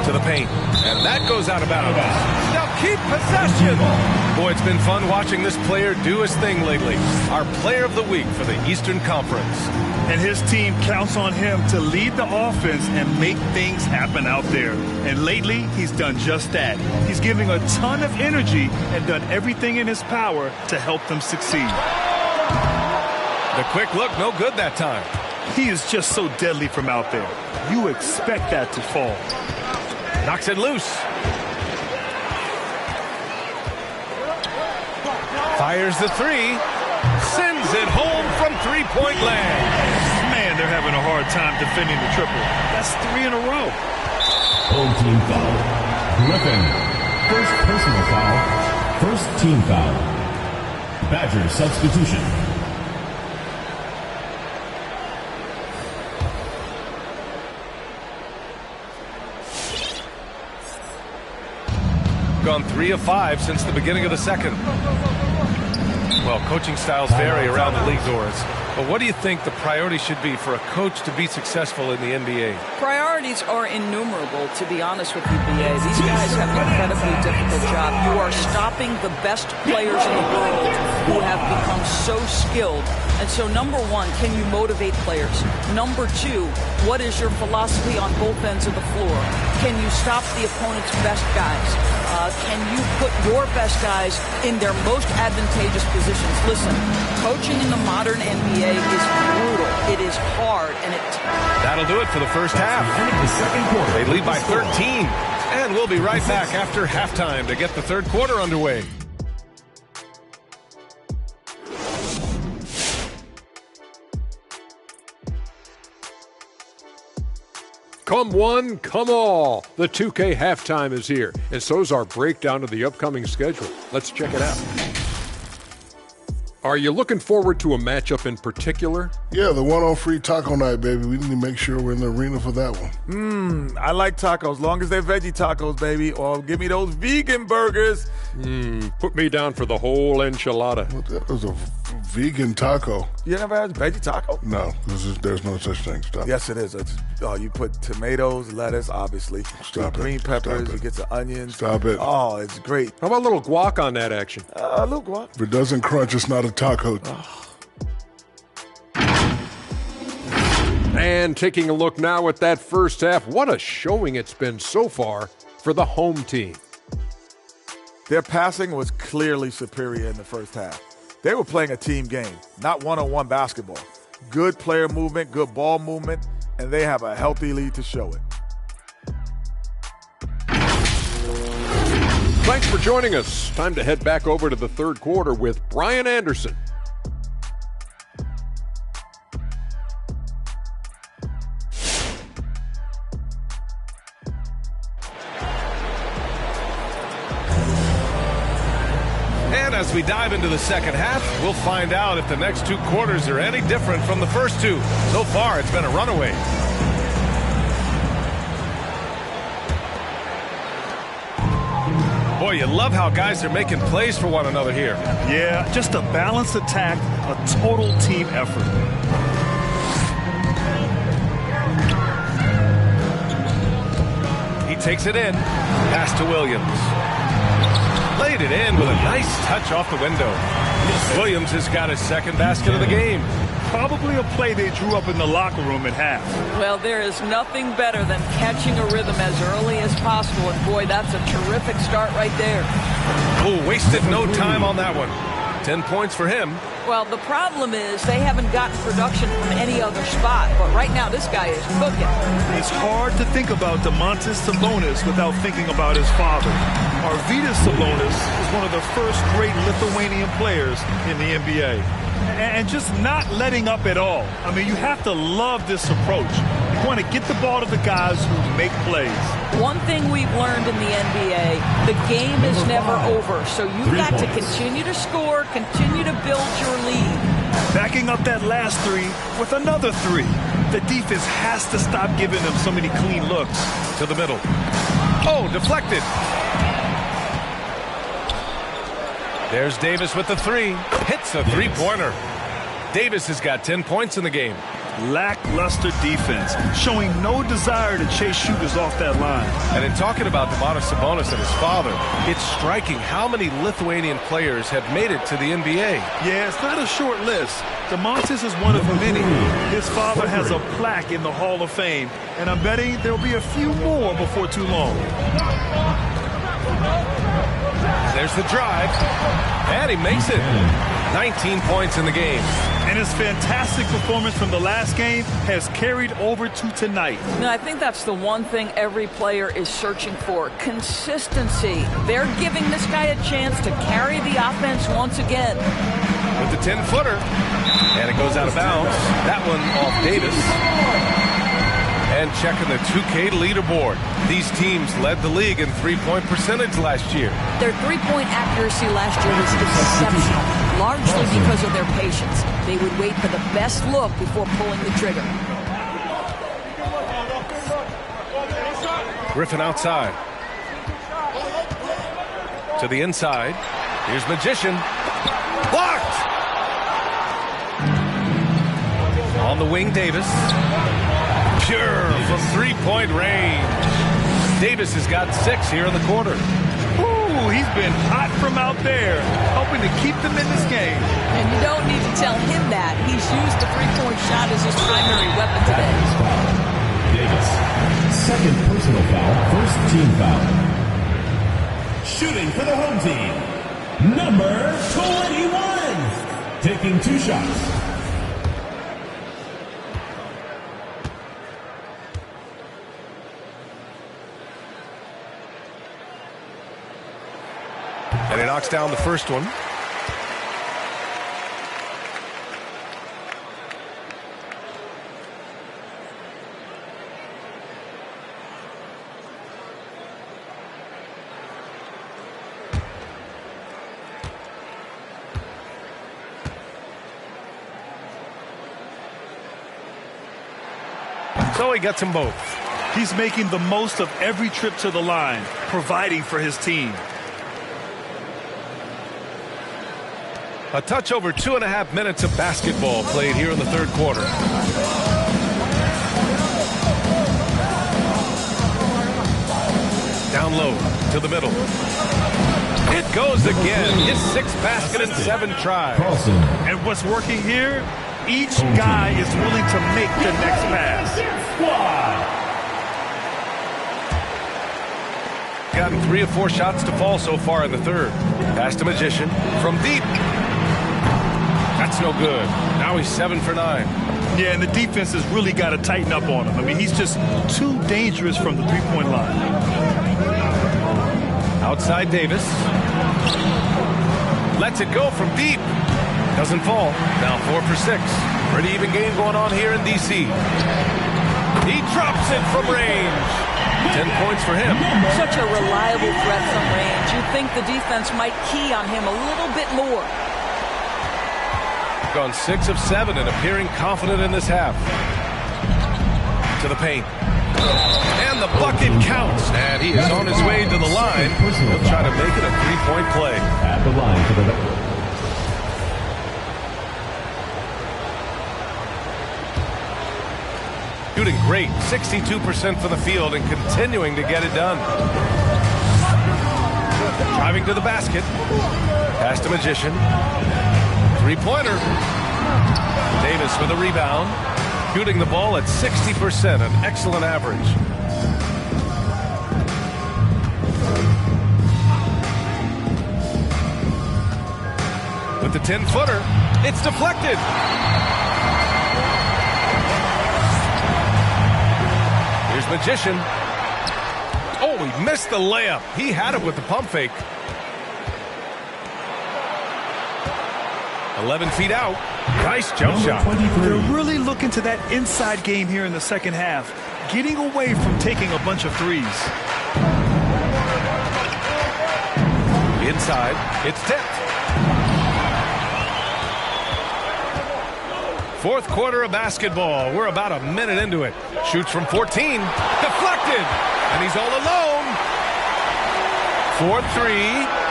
To the paint. And that goes out of bounds. Now keep possession. Boy, it's been fun watching this player do his thing lately. Our player of the week for the Eastern Conference. And his team counts on him to lead the offense and make things happen out there. And lately, he's done just that. He's giving a ton of energy and done everything in his power to help them succeed. The quick look, no good that time. He is just so deadly from out there. You expect that to fall. Knocks it loose. Fires the 3. Sends it home from three-point land. Man, they're having a hard time defending the triple. That's 3 in a row. Home team foul. Griffin. First personal foul. First team foul. Badgers substitution. Gone 3 of 5 since the beginning of the second. Well, coaching styles vary around the league, Doris. But what do you think the priority should be for a coach to be successful in the NBA? Priorities are innumerable, to be honest with you, BA. These guys have an incredibly difficult job. You are stopping the best players in the world who have become so skilled. And so, number one, can you motivate players? Number two, what is your philosophy on both ends of the floor? Can you stop the opponent's best guys? Can you put your best guys in their most advantageous positions? Listen, coaching in the modern NBA is brutal. It is hard, and That'll do it for the first half. They lead by 13. And we'll be right back after halftime to get the third quarter underway. Come one, come all. The 2K halftime is here, and so's our breakdown of the upcoming schedule. Let's check it out. Are you looking forward to a matchup in particular? Yeah, the one on free taco night, baby. We need to make sure we're in the arena for that one. I like tacos, as long as they're veggie tacos, baby. Or give me those vegan burgers. Put me down for the whole enchilada. That was a vegan taco. You never had a veggie taco? No, there's no such thing. Stop. Yes, it is. You put tomatoes, lettuce, obviously. Green peppers, you get the onions. Stop it. Oh, it's great. How about a little guac on that action? A little guac. If it doesn't crunch, it's not a taco. And taking a look now at that first half, what a showing it's been so far for the home team. Their passing was clearly superior in the first half. They were playing a team game, not one-on-one basketball. Good player movement, good ball movement, and they have a healthy lead to show it. Thanks for joining us. Time to head back over to the third quarter with Brian Anderson. And as we dive into the second half, we'll find out if the next two quarters are any different from the first two. So far, it's been a runaway. Boy, you love how guys are making plays for one another here. Yeah, just a balanced attack, a total team effort. He takes it in. Pass to Williams. Laid it in with a nice touch off the window. Williams has got his second basket of the game. Probably a play they drew up in the locker room at half. Well, there is nothing better than catching a rhythm as early as possible. And boy, that's a terrific start right there. Oh, wasted no time on that one. 10 points for him. Well, the problem is they haven't gotten production from any other spot. But right now, this guy is cooking. It's hard to think about Domantas Sabonis without thinking about his father. Arvydas Sabonis is one of the first great Lithuanian players in the NBA. And just not letting up at all. I mean, you have to love this approach. You want to get the ball to the guys who make plays. One thing we've learned in the NBA, the game is never over. So you've got to continue to score, continue to build your lead. Backing up that last three with another three. The defense has to stop giving them so many clean looks. To the middle. Oh, deflected. There's Davis with the three. Hits a three-pointer. Davis has got 10 points in the game. Lackluster defense, showing no desire to chase shooters off that line. And in talking about Domantas Sabonis and his father, it's striking how many Lithuanian players have made it to the NBA. Yeah, it's not a short list. Domantas is one of many. His father has a plaque in the Hall of Fame, and I'm betting there'll be a few more before too long. There's the drive, and he makes it. 19 points in the game. And his fantastic performance from the last game has carried over to tonight. Now, I think that's the one thing every player is searching for, consistency. They're giving this guy a chance to carry the offense once again. With the 10-footer, and it goes out of bounds. That one off Davis. And And checking the 2K leaderboard. These teams led the league in three-point percentage last year. Their three-point accuracy last year was exceptional, largely because of their patience. They would wait for the best look before pulling the trigger. Griffin outside. To the inside. Here's Magician. Blocked! On the wing, Davis. Pure from three-point range. Davis has got 6 here in the quarter. Ooh, he's been hot from out there, hoping to keep them in this game. And you don't need to tell him that. He's used the three-point shot as his primary weapon today. Davis, second personal foul, first team foul. Shooting for the home team, number 21, taking 2 shots. And he knocks down the first one. So he gets them both. He's making the most of every trip to the line, providing for his team. A touch over 2.5 minutes of basketball played here in the third quarter. Down low to the middle. It goes again. His 6th basket in 7 tries. And what's working here? Each guy is willing to make the next pass. Gotten 3 or 4 shots to fall so far in the third. Pass to Magician from deep. That's no good. Now he's 7 for 9. Yeah, and the defense has really got to tighten up on him. I mean, he's just too dangerous from the three-point line. Outside Davis. Lets it go from deep. Doesn't fall. Now 4 for 6. Pretty even game going on here in D.C. He drops it from range. 10 points for him. Such a reliable threat from range. You'd think the defense might key on him a little bit more. Gone 6 of 7 and appearing confident in this half. To the paint. And the bucket counts. And he is on his way to the line. He'll try to make it a 3-point play. At the line for the... Shooting great. 62% from the field and continuing to get it done. Driving to the basket. Pass to Magician. 3-pointer. Davis with a rebound. Shooting the ball at 60%, an excellent average. With the 10-footer, it's deflected. Here's Magician. Oh, he missed the layup. He had it with the pump fake. 11 feet out. Nice jump shot. They're really looking to that inside game here in the second half, getting away from taking a bunch of threes. Inside, it's tipped. Fourth quarter of basketball. We're about a minute into it. Shoots from 14. Deflected. And he's all alone. 4-3.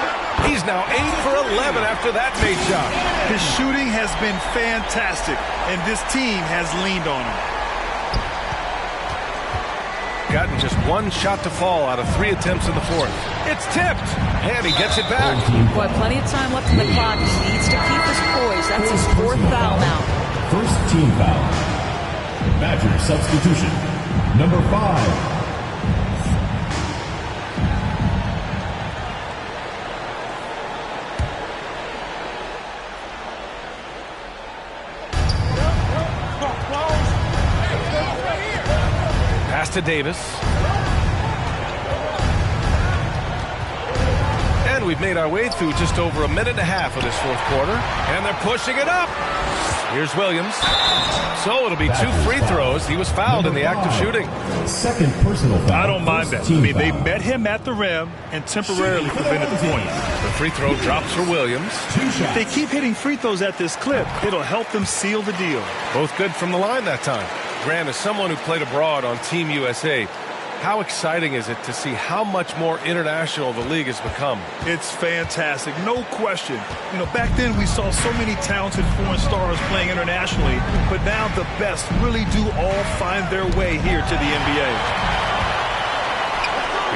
He's now 8 for 11 after that made shot. His shooting has been fantastic, and this team has leaned on him. Gotten just 1 shot to fall out of 3 attempts in the fourth. It's tipped, and he gets it back. Boy, plenty of time left in the clock. He needs to keep his poise. That's his 4th foul now. First team foul. Badger substitution, number 5. Pass to Davis. And we've made our way through just over a minute and a half of this fourth quarter. And they're pushing it up. Here's Williams. So it'll be 2 free throws. He was fouled in the act of shooting. Second personal foul. I don't mind that. I mean, they met him at the rim and temporarily prevented the point. The free throw drops for Williams. If they keep hitting free throws at this clip, it'll help them seal the deal. Both good from the line that time. Grant, as someone who played abroad on Team USA, how exciting is it to see how much more international the league has become? It's fantastic, no question. You know, back then we saw so many talented foreign stars playing internationally, but now the best really do all find their way here to the NBA.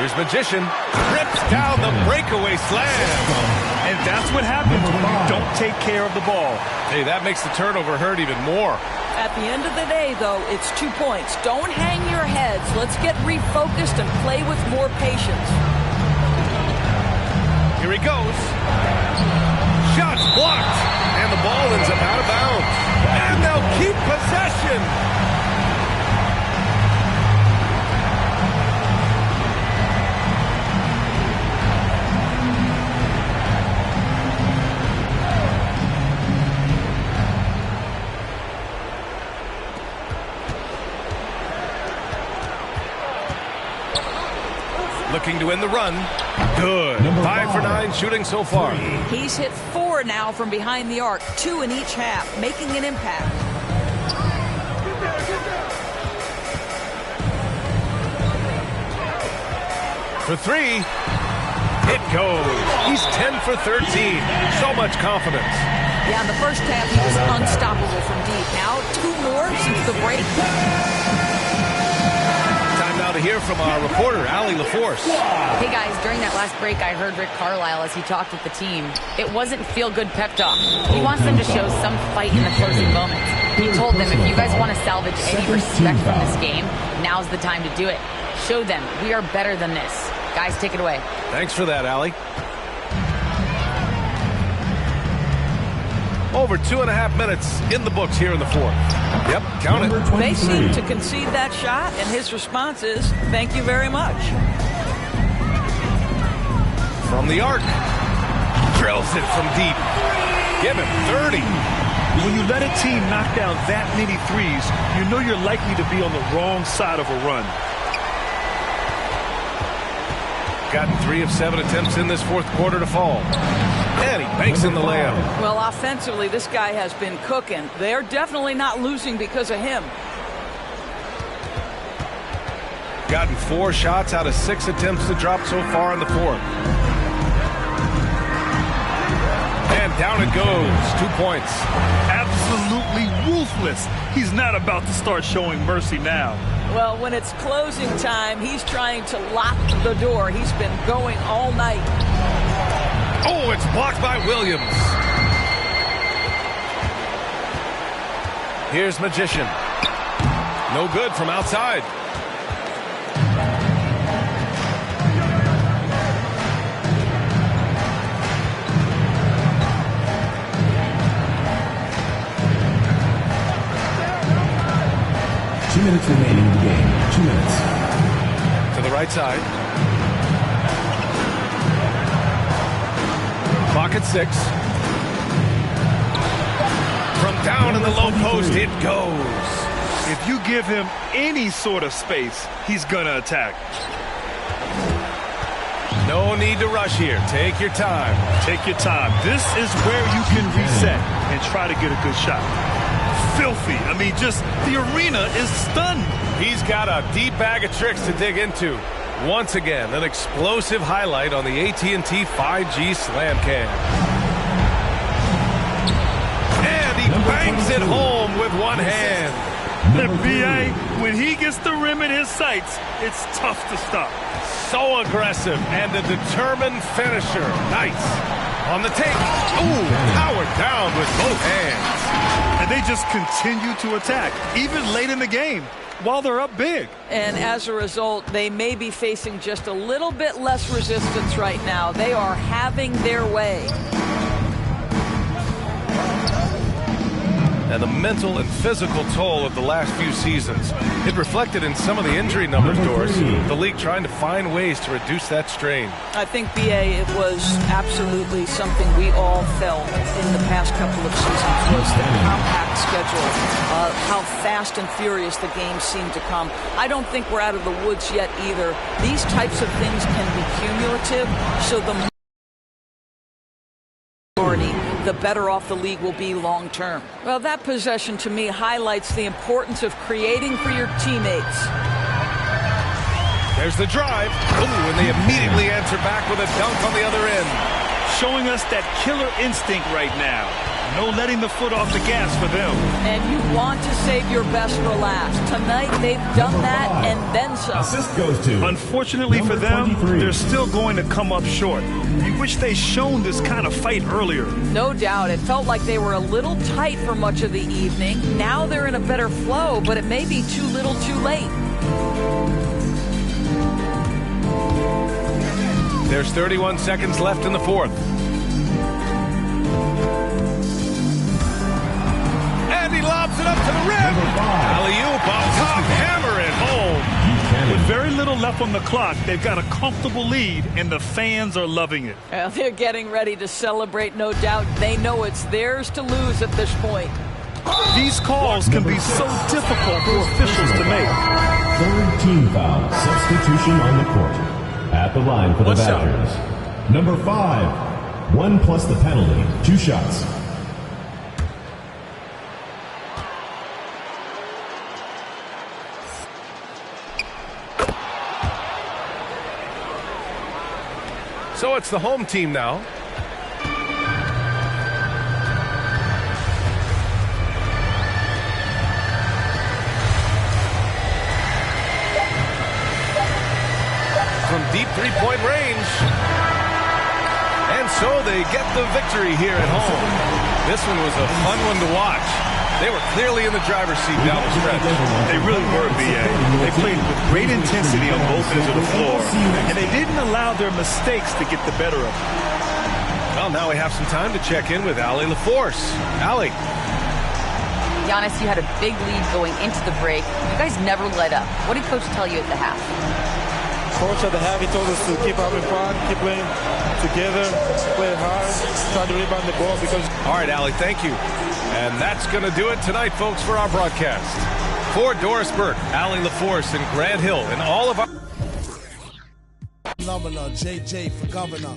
Here's Magician, rips down the breakaway slam. And that's what happens when you don't take care of the ball. Hey, that makes the turnover hurt even more. At the end of the day, though, it's 2 points. Don't hang your heads. Let's get refocused and play with more patience. Here he goes. Shots blocked. And the ball ends up out of bounds. And they'll keep possession. Looking to win the run. Good. 5 for 9 shooting so far. He's hit 4 now from behind the arc, 2 in each half, making an impact. For 3. It goes. He's 10 for 13. So much confidence. Yeah, in the first half, he was unstoppable from deep. Now, 2 more since the break. Now to hear from our reporter, Allie LaForce. Hey guys, during that last break, I heard Rick Carlisle as he talked with the team. It wasn't feel-good pep talk. He wants them to show some fight in the closing moments. He told them, if you guys want to salvage any respect from this game, now's the time to do it. Show them we are better than this. Guys, take it away. Thanks for that, Allie. Over 2.5 minutes in the books here in the fourth. Yep, count it. They seem to concede that shot, and his response is, thank you very much. From the arc. Drills it from deep. Give him 30. When you let a team knock down that many threes, you know you're likely to be on the wrong side of a run. Gotten 3 of 7 attempts in this fourth quarter to fall. And he banks in the layup. Well, offensively, this guy has been cooking. They're definitely not losing because of him. Gotten 4 shots out of 6 attempts to drop so far in the fourth. And down it goes. 2 points. Absolutely ruthless. He's not about to start showing mercy now. Well, when it's closing time, he's trying to lock the door. He's been going all night. Oh, it's blocked by Williams. Here's Magician. No good from outside. Two minutes remaining in the game. 2 minutes. To the right side. Clock at 6. From down in the low post, it goes. If you give him any sort of space, he's going to attack. No need to rush here. Take your time. Take your time. This is where you can reset and try to get a good shot. Filthy. I mean, just the arena is stunned. He's got a deep bag of tricks to dig into. Once again, an explosive highlight on the AT&T 5G Slam Cam. And he bangs it home with one hand. The BA, when he gets the rim in his sights, it's tough to stop. So aggressive and a determined finisher. Nice. On the take. Ooh, powered down with both hands. And they just continue to attack, even late in the game, while they're up big. And as a result, they may be facing just a little bit less resistance right now. They are having their way. and the mental and physical toll of the last few seasons. It reflected in some of the injury numbers, Doris. The league trying to find ways to reduce that strain. I think, B.A., it was absolutely something we all felt in the past couple of seasons, was the compact schedule, how fast and furious the games seem to come. I don't think we're out of the woods yet either. These types of things can be cumulative, so the better off the league will be long term. Well, that possession to me highlights the importance of creating for your teammates. There's the drive. Ooh, and they immediately answer back with a dunk on the other end. Showing us that killer instinct right now. No letting the foot off the gas for them. And you want to save your best for last. Tonight, they've done that and then some. Assist goes to. Unfortunately for them, they're still going to come up short. You wish they'd shown this kind of fight earlier. No doubt. It felt like they were a little tight for much of the evening. Now they're in a better flow, but it may be too little too late. There's 31 seconds left in the fourth. And he lobs it up to the rim. Alley-oop on top, hammer it home. With very little left on the clock, they've got a comfortable lead, and the fans are loving it. Well, they're getting ready to celebrate, no doubt. They know it's theirs to lose at this point. These calls can be so difficult for officials to make. Third team foul. Substitution on the court. At the line for the Badgers. Number 5. 1 plus the penalty. 2 shots. So it's the home team now. From deep three-point range. And so they get the victory here at home. This one was a fun one to watch. They were clearly in the driver's seat down the stretch. They really were, B.A. They played with great intensity on both ends of the floor, and they didn't allow their mistakes to get the better of them. Well, now we have some time to check in with Allie LaForce. Allie. Giannis, you had a big lead going into the break. You guys never let up. What did Coach tell you at the half? Coach at the half, he told us to keep having fun, keep playing together, play hard, try to rebound the ball. Because. All right, Allie, thank you. And that's going to do it tonight, folks, for our broadcast. For Doris Burke, Allie LaForce, and Grant Hill, and all of our... Governor, JJ for governor.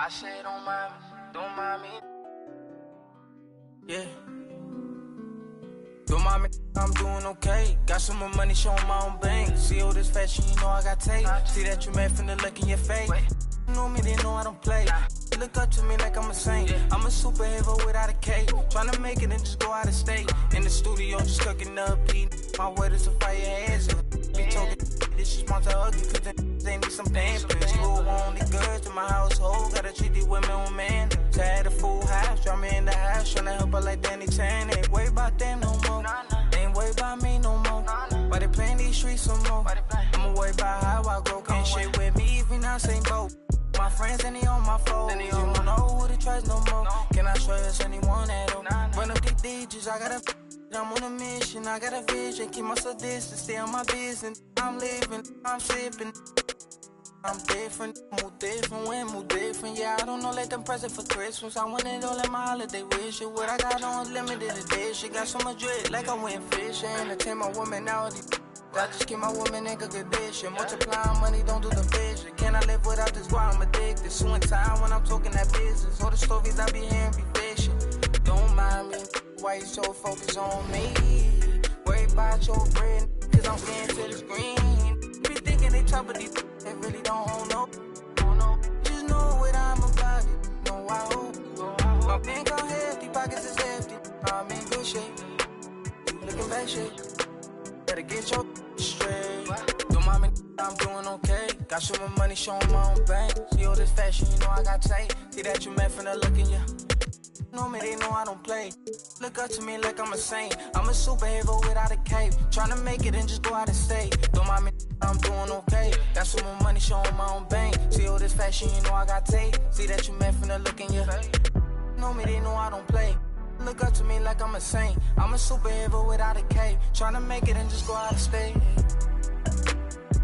I said don't mind me. Yeah. Don't mind me, I'm doing okay. Got some more money, showing my own bank. See all this fashion, you know I got tape. See that you mad from the look in your face. You know me, they know I don't play. Look up to me like I'm a saint. I'm a superhero without a cape. Tryna make it and just go out of state. In the studio, just cooking up beat. My word is a fire hazard. Be talking this is my ugly, cause they need some pampers. Who only good to my household? Gotta treat these women with man. So I had a full house, draw me in the house. Tryna help her like Danny Chan. Ain't worry about them no more. Ain't worry about me no more. But they playing these streets some more. I'ma worry about how I grow. Can't shit with me if we not same boat. My friends and they on my phone. You don't know who to trust no more. Can I trust anyone at all? Run up these digits, I gotta. I'm on a mission, I got a vision. Keep myself distant, stay on my business. I'm living, I'm sipping. I'm different, move different, yeah, I don't know, let them present for Christmas. I want it all in my holiday wish. What I got on limited edition. Got so much drip, like I went fishing. Entertain my woman now. I just keep my woman in good condition. Multiplying money, don't do the vision. Can I live without this? Why I'm addicted. Suing time when I'm talking that business. All the stories I be hearing be fishing. Don't mind me, why you so focused on me? Worry about your bread, cause I'm getting to the screen. Be thinking they top of these, they really don't know. Just know what I'm about it, know I hope. My bank account hefty, pockets is hefty. I'm in good shape, you looking bad shape. Better get your straight. Don't mind me, I'm doing okay. Got some more money, showing my own bank. See all this fashion, you know I got tape. See that you met from the look in you. Know me, they know I don't play. Look up to me like I'm a saint. I'm a superhero without a cape. Tryna make it and just go out of state. Don't mind me, I'm doing okay. Got some more money, showing my own bank. See all this fashion, you know I got tape. See that you met from the look in you. Know me, they know I don't play. Look up to me like I'm a saint. I'm a superhero without a cape. Tryna make it and just go out of state.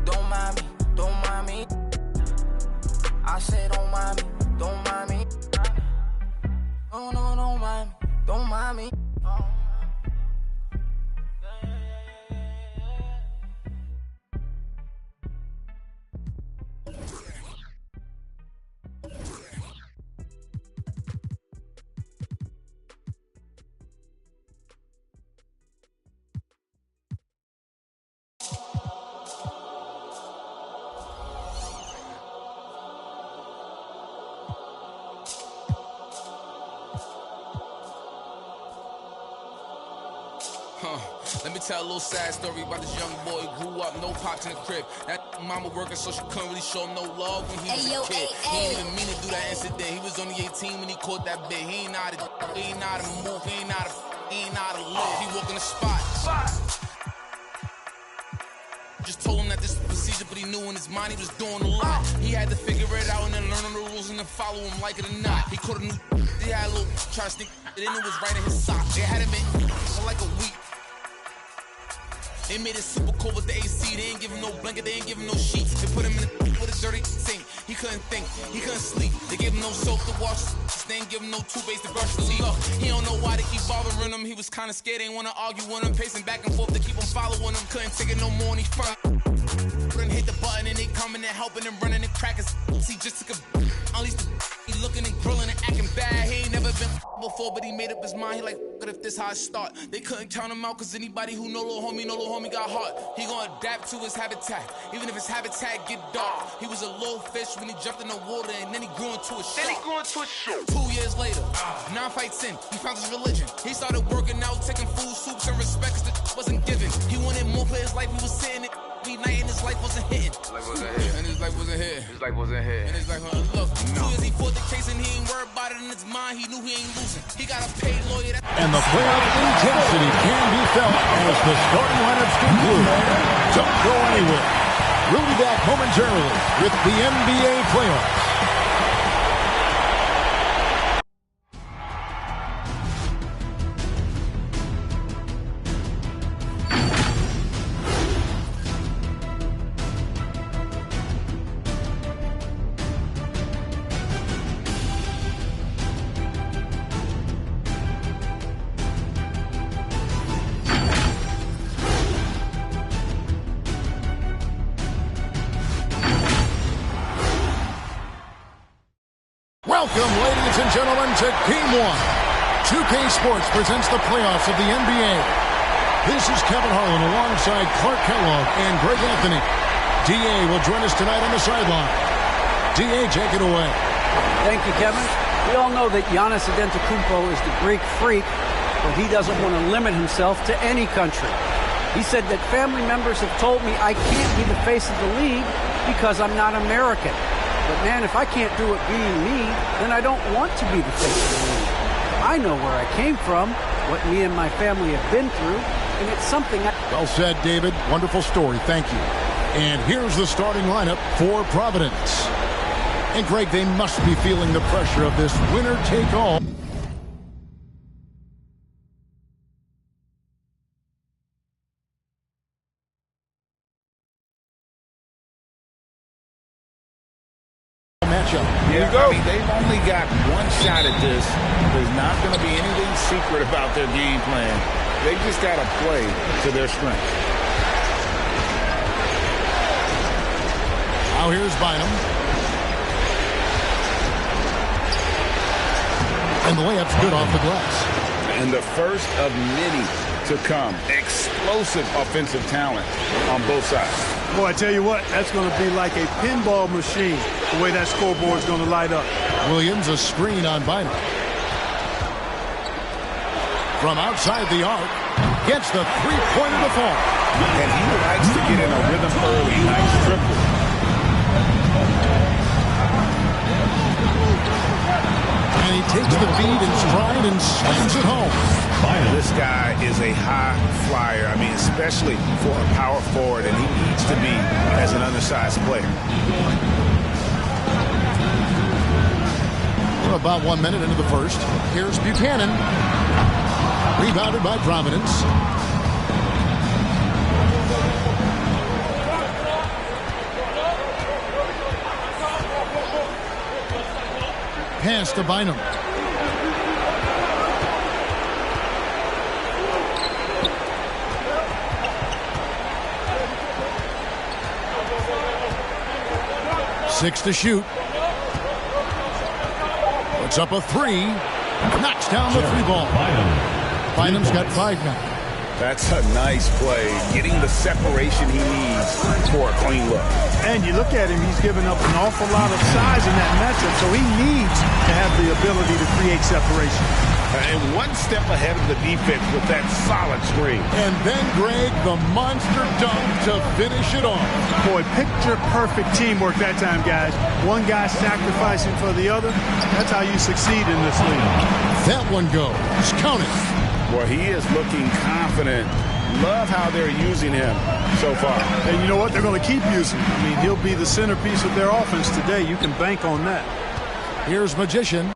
Don't mind me, don't mind me. I said don't mind me, don't mind me. No, no, don't mind me, don't mind me. Let me tell a little sad story about this young boy. Grew up, no pops in the crib. That mama working, so she couldn't really show him no love when he was a kid. He didn't even mean to do that incident. He was only 18 when he caught that bit. He ain't know how to, he ain't know how to move. He ain't know how to live. He walk in the spot. Just told him that this was procedure, but he knew in his mind he was doing a lot. He had to figure it out and then learn the rules and then follow him, like it or not. He caught a new. He had a little try to sneak it in. It was right in his sock. They had him in for like a week. They made it super cold with the AC. They ain't give him no blanket, they ain't give him no sheets. They put him in with a dirty sink. He couldn't think, he couldn't sleep. They gave him no soap to wash. They ain't give him no toothpaste to brush the teeth. Look, he don't know why they keep bothering him. He was kinda scared, they ain't wanna argue with him. Pacing back and forth to keep him following him. Couldn't take it no more and he front. Couldn't hit the button and they coming and helping and running and cracking. He just took a unleashed the he looking and grilling and acting bad. He ain't never been before, but he made up his mind. He like, what if this how I start? They couldn't count him out, cause anybody who know little homie got heart. He gonna adapt to his habitat, even if his habitat get dark. He was a little fish when he jumped in the water, and then he grew into a shark. 2 years later, 9 fights in, he found his religion. He started working out, taking food, soups, and respect, cause the wasn't given. He wanted more for his life, he was sitting it. Night and his life wasn't hitting. And his life wasn't here. And his life wasn't look. 2 years he fought the case and he ain't worried about it in his mind. He knew he ain't losing. He got a paid lawyer. And the playoff intensity can be felt as the starting lineups conclude. Don't go anywhere. We'll be back momentarily with the NBA playoffs. Welcome, ladies and gentlemen, to Game 1. 2K Sports presents the playoffs of the NBA. This is Kevin Harlan alongside Clark Kellogg and Greg Anthony. D.A. will join us tonight on the sideline. D.A., take it away. Thank you, Kevin. We all know that Giannis Antetokounmpo is the Greek freak, but he doesn't want to limit himself to any country. He said that family members have told me I can't be the face of the league because I'm not American. But man, if I can't do it being me, then I don't want to be the face of the league. I know where I came from, what me and my family have been through, and it's something Well said, David. Wonderful story. Thank you. And here's the starting lineup for Providence. And Greg, they must be feeling the pressure of this winner-take-all. Matchup. Yeah, I mean, they've only got one shot at this. There's not going to be anything secret about their game plan. They just got to play to their strengths. Now here's Bynum. And the layup's good off the glass. And the first of many to come. Explosive offensive talent on both sides. Boy, I tell you what, that's going to be like a pinball machine, the way that scoreboard's going to light up. Williams, a screen on Bynum. From outside the arc, gets the three-pointer to fall. And he likes to get in a rhythm early. Nice triple. And he takes the feed in stride and slams it home. This guy is a high flyer. I mean, especially for a power forward, and he needs to be as an undersized player. We're about 1 minute into the first. Here's Buchanan. Rebounded by Providence. Pass to Bynum. Six to shoot. Puts up a three. Knocks down the three ball. Bynum's got 5 now. That's a nice play. Getting the separation he needs for a clean look. And you look at him, he's given up an awful lot of size in that matchup, so he needs to have the ability to create separation. And one step ahead of the defense with that solid screen. And then, Greg, the monster dunk to finish it off. Boy, picture-perfect teamwork that time, guys. One guy sacrificing for the other. That's how you succeed in this league. That one goes. Count it. Well, he is looking confident. Love how they're using him so far. And you know what? They're going to keep using him. I mean, he'll be the centerpiece of their offense today. You can bank on that. Here's Magician.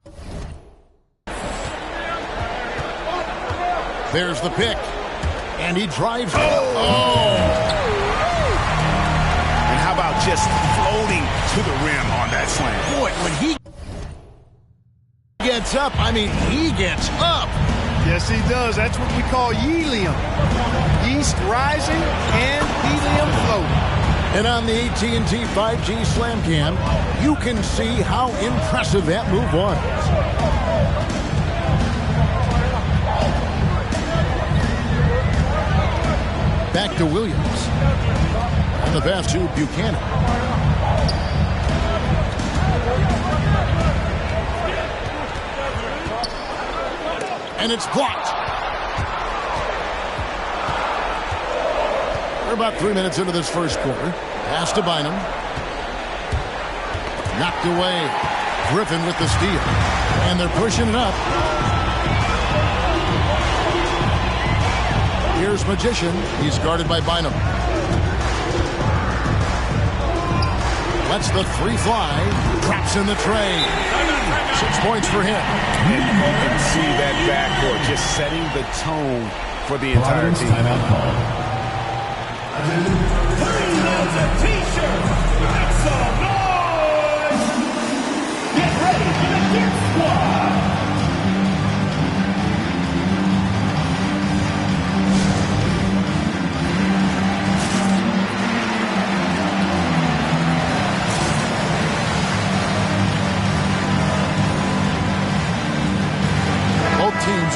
There's the pick. And he drives. Oh! And how about just floating to the rim on that slam? Boy, when he gets up, I mean, he gets up. Yes, he does. That's what we call helium. Yeast rising and helium floating. And on the AT&T 5G Slam Cam, you can see how impressive that move was. Back to Williams. And the pass to Buchanan. And it's blocked. We're about 3 minutes into this first quarter. Pass to Bynum. Knocked away. Griffin with the steal. And they're pushing it up. Here's Magician. He's guarded by Bynum. Lets the three fly. Drops in the tray. 6 points for him. And you can see that backcourt just setting the tone for the entire team. T-shirt. Make some noise. Get ready for the Dirt Squad.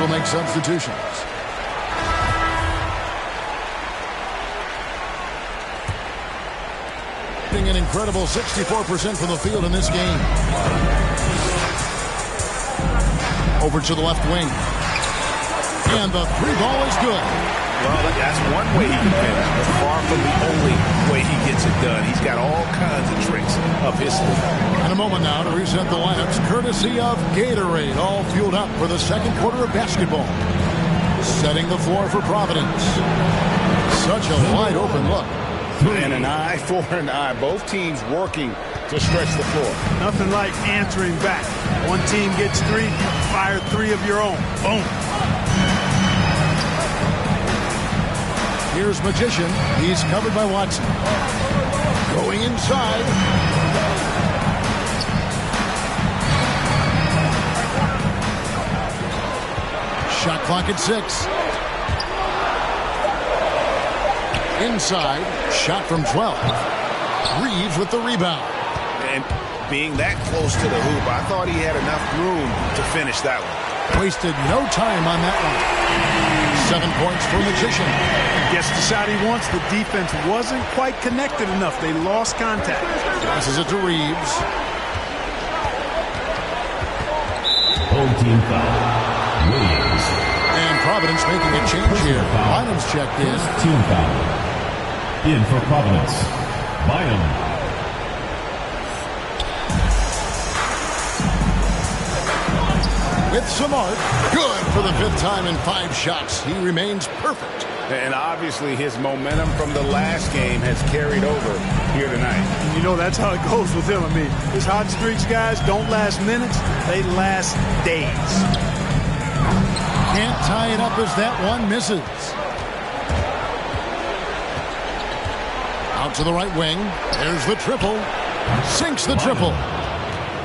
will make substitutions. An incredible 64% from the field in this game. Over to the left wing. And the three ball is good. Well, that's one way he can finish, but far from the only way he gets it done. He's got all kinds of tricks up his sleeve. In a moment now to reset the lineups, courtesy of Gatorade, all fueled up for the second quarter of basketball. Setting the floor for Providence. Such a wide open look. And an eye for an eye. Both teams working to stretch the floor. Nothing like answering back. One team gets three, you fire three of your own. Boom. Here's Magician. He's covered by Watson. Going inside. Shot clock at 6. Inside, shot from 12. Reeves with the rebound. And being that close to the hoop, I thought he had enough room to finish that one. Wasted no time on that one. 7 points for Magician. Gets the shot he wants. The defense wasn't quite connected enough. They lost contact. Passes it to Reeves. Home team foul. Williams. And Providence making a change here. Bynum's checked in. Team foul. In for Providence, Bynum. With Samart, good for the 5th time in 5 shots. He remains perfect. And obviously his momentum from the last game has carried over here tonight. And you know, that's how it goes with him. I mean, his hot streaks, guys, don't last minutes. They last days. Can't tie it up as that one misses. Out to the right wing. There's the triple. Sinks the triple.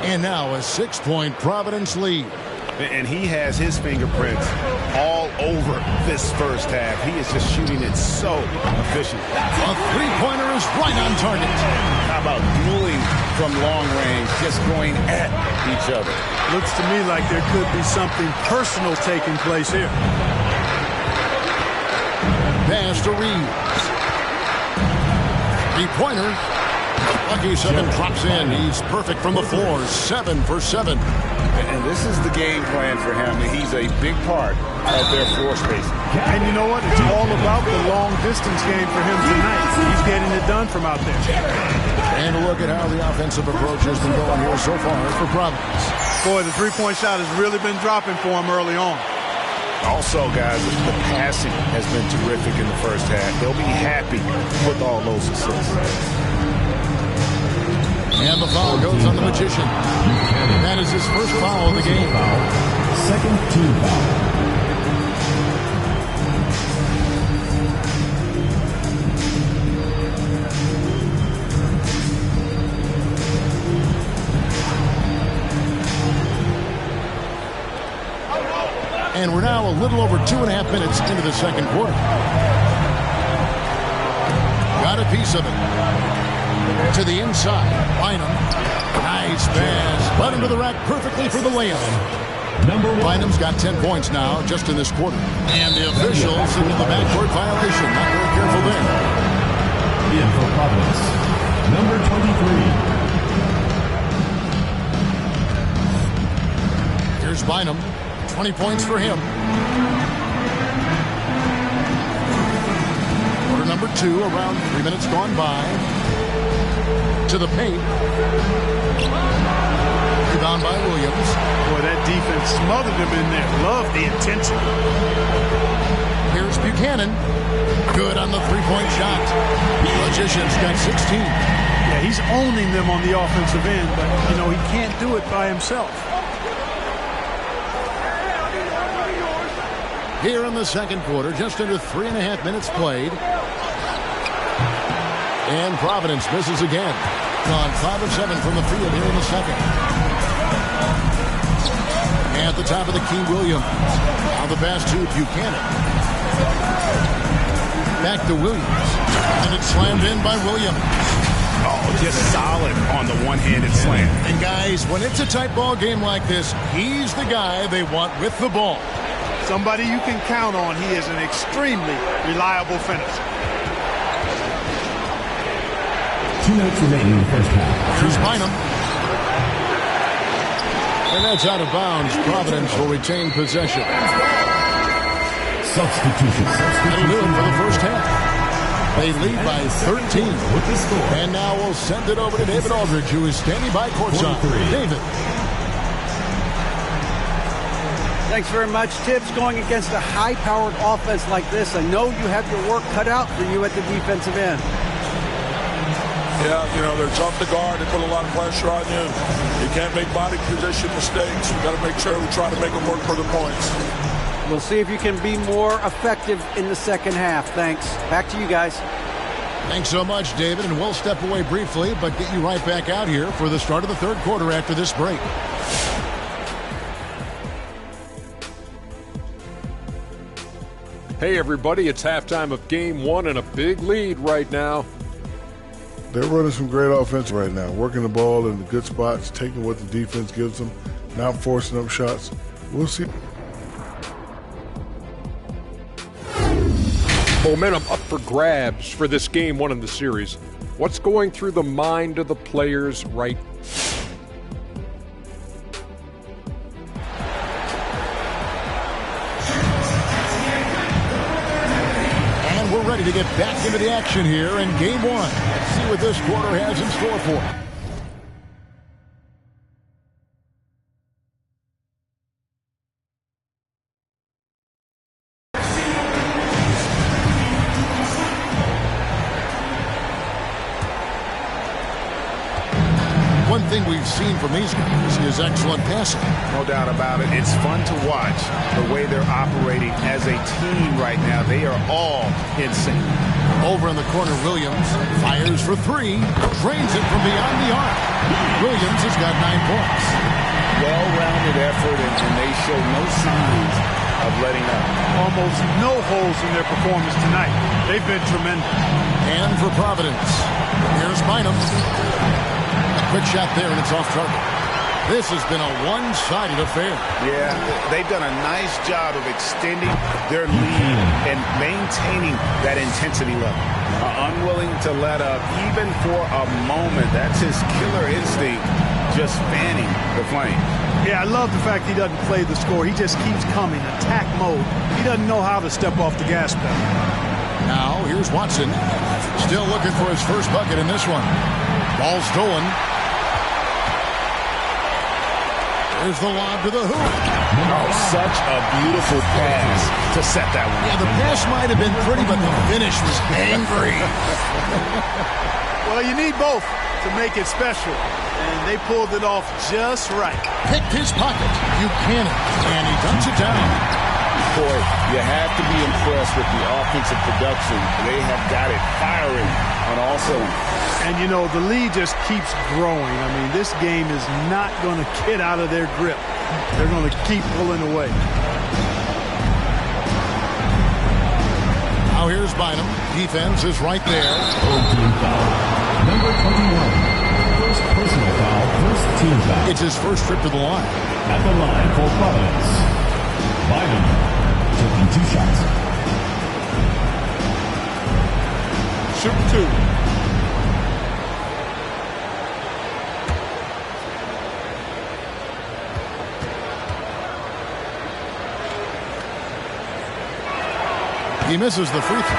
And now a 6-point Providence lead. And he has his fingerprints all over this first half. He is just shooting it so efficient. A three-pointer is right on target. How about dueling from long range, just going at each other? Looks to me like there could be something personal taking place here. Pass to Reeves. Three-pointer. Lucky 7 drops in. He's perfect from the floor. 7 for 7. And this is the game plan for him. He's a big part of their floor spacing. And you know what? It's all about the long-distance game for him tonight. He's getting it done from out there. And a look at how the offensive approach has been going here so far for Providence. Boy, the three-point shot has really been dropping for him early on. Also, guys, the passing has been terrific in the first half. They'll be happy with all those assists. And the foul goes on the Magician. That is his first foul of the game. Second team foul. And we're now a little over 2.5 minutes into the second quarter. Got a piece of it. To the inside. Bynum. Nice pass. Led him to the rack perfectly for the layup. Bynum's got 10 points now just in this quarter. And the officials into the backcourt violation. Not very careful there. In for Providence, number 23. Here's Bynum. 20 points for him. Quarter number 2, around 3 minutes gone by. To the paint. Rebound by Williams. Boy, that defense smothered him in there. Love the intensity. Here's Buchanan. Good on the three-point shot. Magician's got 16. Yeah, he's owning them on the offensive end, but, you know, he can't do it by himself. Here in the second quarter, just under 3.5 minutes played. And Providence misses again. On 5 of 7 from the field here in the second. At the top of the key, Williams. Now the pass to Buchanan. Back to Williams. And it's slammed in by Williams. Oh, just solid on the one-handed slam. And guys, when it's a tight ball game like this, he's the guy they want with the ball. Somebody you can count on. He is an extremely reliable finisher. 2 minutes remaining in the first half. Here's Bynum. And that's out of bounds. Providence will retain possession. Substitution. That'll do it for the first half. They lead by 13. And now we'll send it over to David Aldridge, who is standing by courtside. David. Thanks very much, Tibbs. Going against a high-powered offense like this, I know you have your work cut out for you at the defensive end. Yeah, you know, they're tough to guard. They put a lot of pressure on you. You can't make body position mistakes. You got to make sure we try to make them work for the points. We'll see if you can be more effective in the second half. Thanks. Back to you guys. Thanks so much, David. And we'll step away briefly, but get you right back out here for the start of the third quarter after this break. Hey, everybody, it's halftime of Game 1 and a big lead right now. They're running some great offense right now, working the ball in the good spots, taking what the defense gives them, not forcing up shots. We'll see. Momentum up for grabs for this Game 1 in the series. What's going through the mind of the players right now? Ready to get back into the action here in Game 1. Let's see what this quarter has in store for them. One thing we've seen from these guys is excellent passing. No doubt about it. It's fun to watch the way they're operating as a team right now. They are all in sync. Over in the corner, Williams fires for 3, drains it from beyond the arc. Williams has got 9 points. Well-rounded effort, and they show no signs of letting up. Almost no holes in their performance tonight. They've been tremendous. And for Providence, here's Bynum. Quick shot there, and it's off target. This has been a one-sided affair. Yeah, they've done a nice job of extending their lead and maintaining that intensity level. Unwilling to let up, even for a moment. That's his killer instinct, just fanning the flame. Yeah, I love the fact he doesn't play the score. He just keeps coming, attack mode. He doesn't know how to step off the gas pedal. Now, here's Watson. Still looking for his first bucket in this one. Ball stolen. There's the lob to the hoop. Oh, such a beautiful pass to set that one. Yeah, the pass might have been pretty, but the finish was angry. Well, you need both to make it special, and they pulled it off just right. Picked his pocket. Buchanan, and he dunks it down. Boy, you have to be impressed with the offensive production. They have got it firing on all cylinders. And, you know, the lead just keeps growing. I mean, this game is not going to get out of their grip. They're going to keep pulling away. Now here's Bynum. Defense is right there. Team foul. Number 21. First personal foul. First team foul. It's his first trip to the line. At the line for Providence, Bynum taking 2 shots. Shoot 2. He misses the free throw.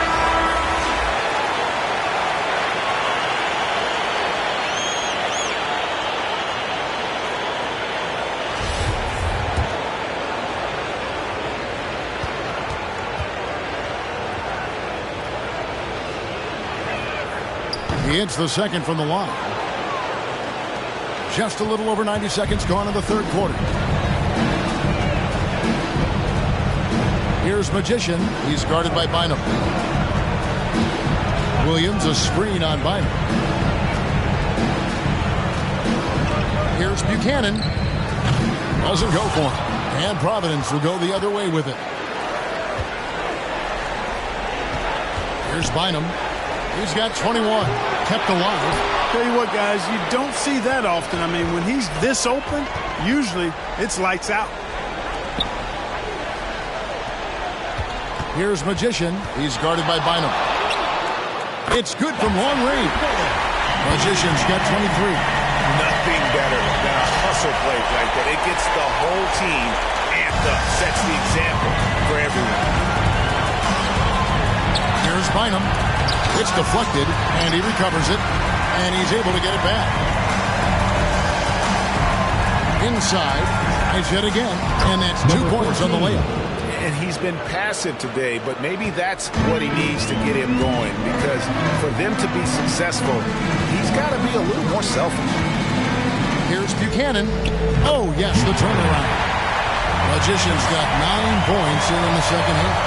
He hits the second from the line. Just a little over 90 seconds gone in the third quarter. Here's Magician. He's guarded by Bynum. Williams, a screen on Bynum. Here's Buchanan. Doesn't go for him. And Providence will go the other way with it. Here's Bynum. He's got 21. Kept alive. Tell you what, guys, you don't see that often. I mean, when he's this open, usually it's lights out. Here's Magician. He's guarded by Bynum. It's good from long range. Magician's got 23. Nothing better than a hustle play like that. It gets the whole team amped up, sets the example for everyone. Here's Bynum. It's deflected, and he recovers it, and he's able to get it back. Inside, it's yet again, and that's 2 points on the layup. And he's been passive today, but maybe that's what he needs to get him going, because for them to be successful, he's got to be a little more selfish. Here's Buchanan. Oh, yes, the turnaround. Magician's got 9 points in the second half.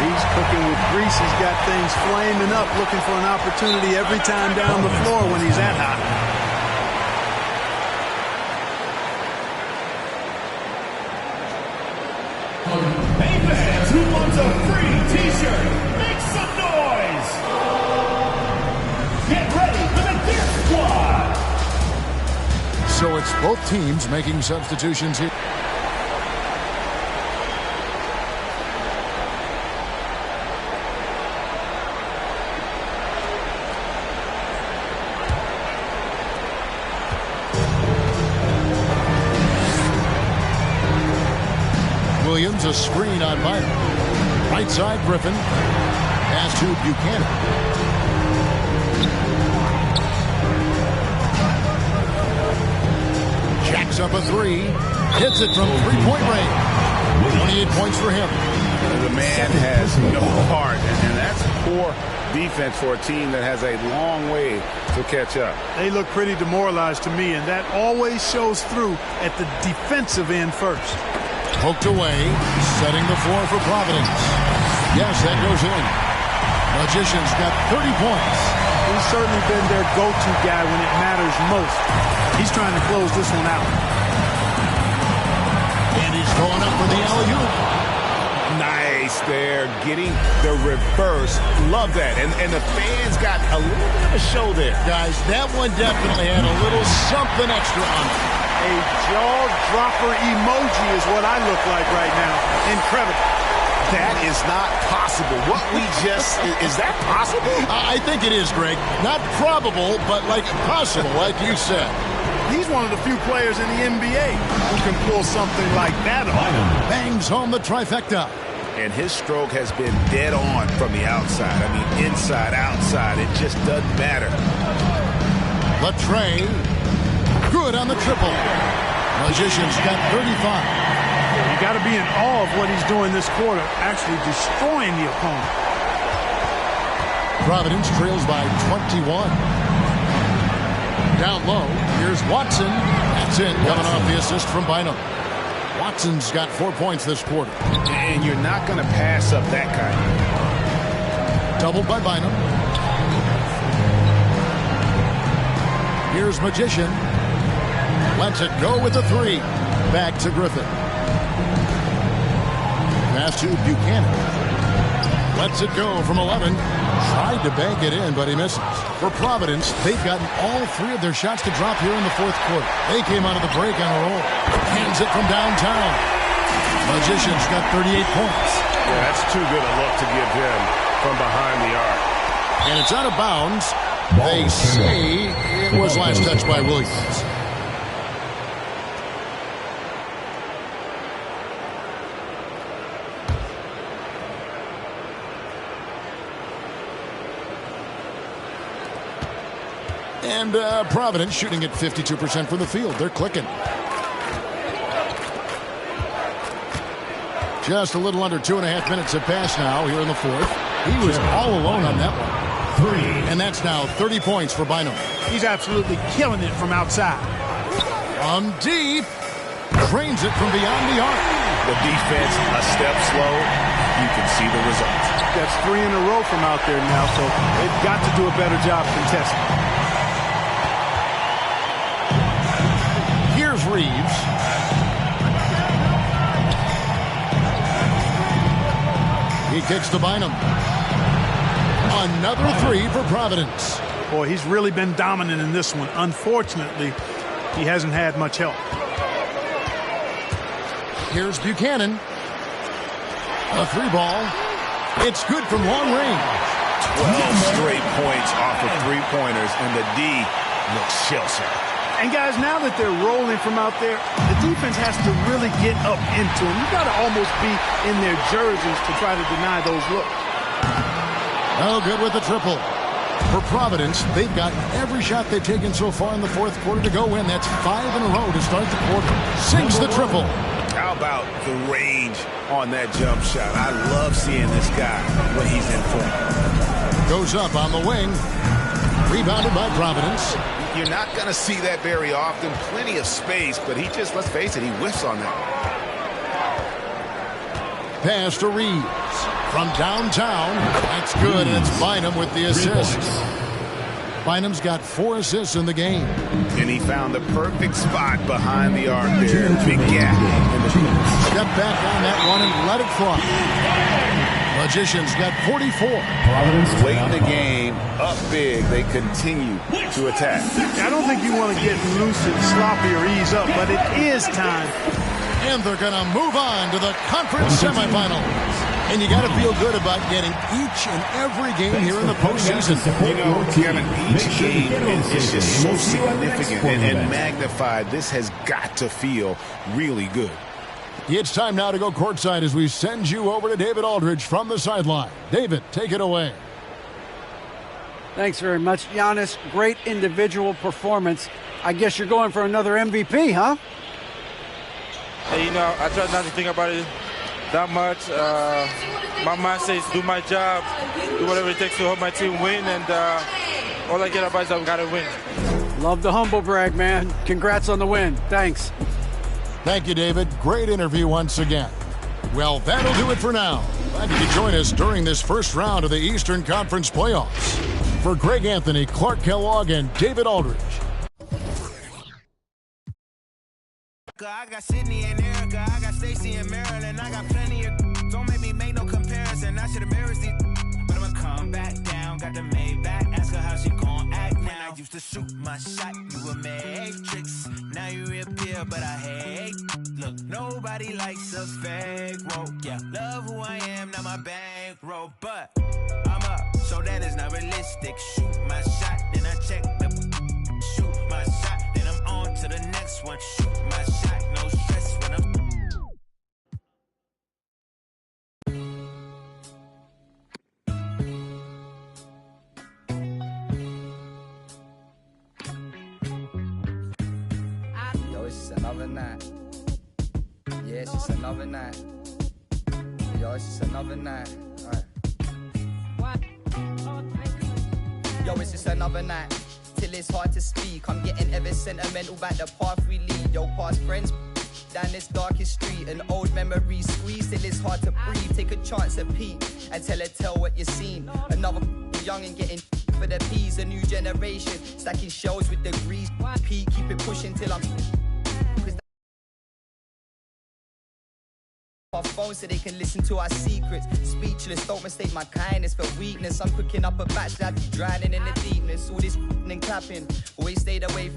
He's cooking with grease. He's got things flaming up, looking for an opportunity every time down the floor when he's that hot. Hey fans, who wants a free t-shirt? Make some noise! Get ready for the Dirt Squad! So it's both teams making substitutions here. Williams, a screen on Bynum. Right side, Griffin. Pass to Buchanan. Jacks up a 3. Hits it from three-point range. 28 points for him. The man has no heart, and that's poor defense for a team that has a long way to catch up. They look pretty demoralized to me, and that always shows through at the defensive end first. Poked away, setting the floor for Providence. Yes, that goes in. Magician's got 30 points. He's certainly been their go-to guy when it matters most. He's trying to close this one out. And he's going up for the alley-oop. Nice there, getting the reverse. Love that. And the fans got a little bit of a show there. Guys, that one definitely had a little something extra on it. A jaw-dropper emoji is what I look like right now. Incredible. That is not possible. What we just... Is that possible? I think it is, Greg. Not probable, but like possible, like you said. He's one of the few players in the NBA who can pull something like that off. Bangs home the trifecta. And his stroke has been dead on from the outside. I mean, inside, outside. It just doesn't matter. Latrey. Good on the triple. Magician's got 35. You got to be in awe of what he's doing this quarter, actually destroying the opponent. Providence trails by 21. Down low, here's Watson. That's it, coming off the assist from Bynum. Watson's got 4 points this quarter. And you're not going to pass up that kind. Doubled by Bynum. Here's Magician. Lets it go with the 3. Back to Griffin. Pass to Buchanan. Lets it go from 11. Tried to bank it in, but he misses. For Providence, they've gotten all 3 of their shots to drop here in the fourth quarter. They came out of the break on a roll. Hands it from downtown. Magician's got 38 points. Yeah, that's too good a look to give him from behind the arc. And it's out of bounds. They say it was last touched by Williams. And Providence shooting at 52% from the field. They're clicking. Just a little under 2.5 minutes have passed now here in the fourth. He was all alone on that one. 3. And that's now 30 points for Bynum. He's absolutely killing it from outside. On deep. Drains it from beyond the arc. The defense a step slow. You can see the result. That's 3 in a row from out there now, so they've got to do a better job contesting. Here's Reeves. He kicks to Bynum. Another 3 for Providence. Boy, he's really been dominant in this one. Unfortunately, he hasn't had much help. Here's Buchanan. A 3 ball. It's good from long range. 12 straight points off of three-pointers, and the D looks chill-sir. And guys, now that they're rolling from out there, the defense has to really get up into them. You got to almost be in their jerseys to try to deny those looks. No good with the triple. For Providence, they've got every shot they've taken so far in the fourth quarter to go in. That's 5 in a row to start the quarter. Sinks the triple. How about the range on that jump shot? I love seeing this guy when he's in form. Goes up on the wing. Rebounded by Providence. You're not going to see that very often. Plenty of space, but he just, let's face it, he whiffs on that. Pass to Reeves. From downtown. That's good, and it's Bynum with the assist. Bynum's got 4 assists in the game. And he found the perfect spot behind the arc there. Big gap. Step back on that one and let it fly. Magicians got 44. Late in the game, up big, they continue to attack. I don't think you want to get loose and sloppy or ease up, but it is time. And they're going to move on to the conference semifinals. And you got to feel good about getting each and every game here in the postseason. You know, Kevin, each game is just so significant and magnified. This has got to feel really good. It's time now to go courtside as we send you over to David Aldridge from the sideline. David, take it away. Thanks very much, Giannis. Great individual performance. I guess you're going for another MVP, huh? Hey, you know, I try not to think about it that much. My mind says do my job, do whatever it takes to help my team win, and all I care about is that we got to win. Love the humble brag, man. Congrats on the win. Thanks. Thank you, David. Great interview once again. Well, that'll do it for now. Glad you could join us during this first round of the Eastern Conference playoffs. For Greg Anthony, Clark Kellogg, and David Aldridge. I got Sydney and Erica, I got Stacy and Maryland, I got plenty of. Don't make me make no comparison. I should embarrass these, but I'ma come back down. Got the Maybach, ask her how she gon' act now. When I used to shoot my shot, you a matrix. Now you reappear, but I hate. Look, nobody likes a fake. Whoa, yeah, love who I am, not my bankroll, but I'm up, so that is not realistic. Shoot my shot, then I check the. Shoot my shot, then I'm on to the next one. Shoot my shot, no stress when I'm. Yo, it's just another night. Yeah, it's just another night. Yo, it's just another night. Alright. Yo, it's just another night. Till it's hard to speak. I'm getting ever sentimental about the path we lead. Yo, past friends down this darkest street. An old memory squeeze till it's hard to breathe. Take a chance at peek and tell what you've seen. Another young and getting for the P's. A new generation stacking shells with degrees. Keep it pushing till I'm. Our phones so they can listen to our secrets. Speechless, don't mistake my kindness for weakness. I'm cooking up a batch that be drowning in the deepness. All this and clapping, always stayed away from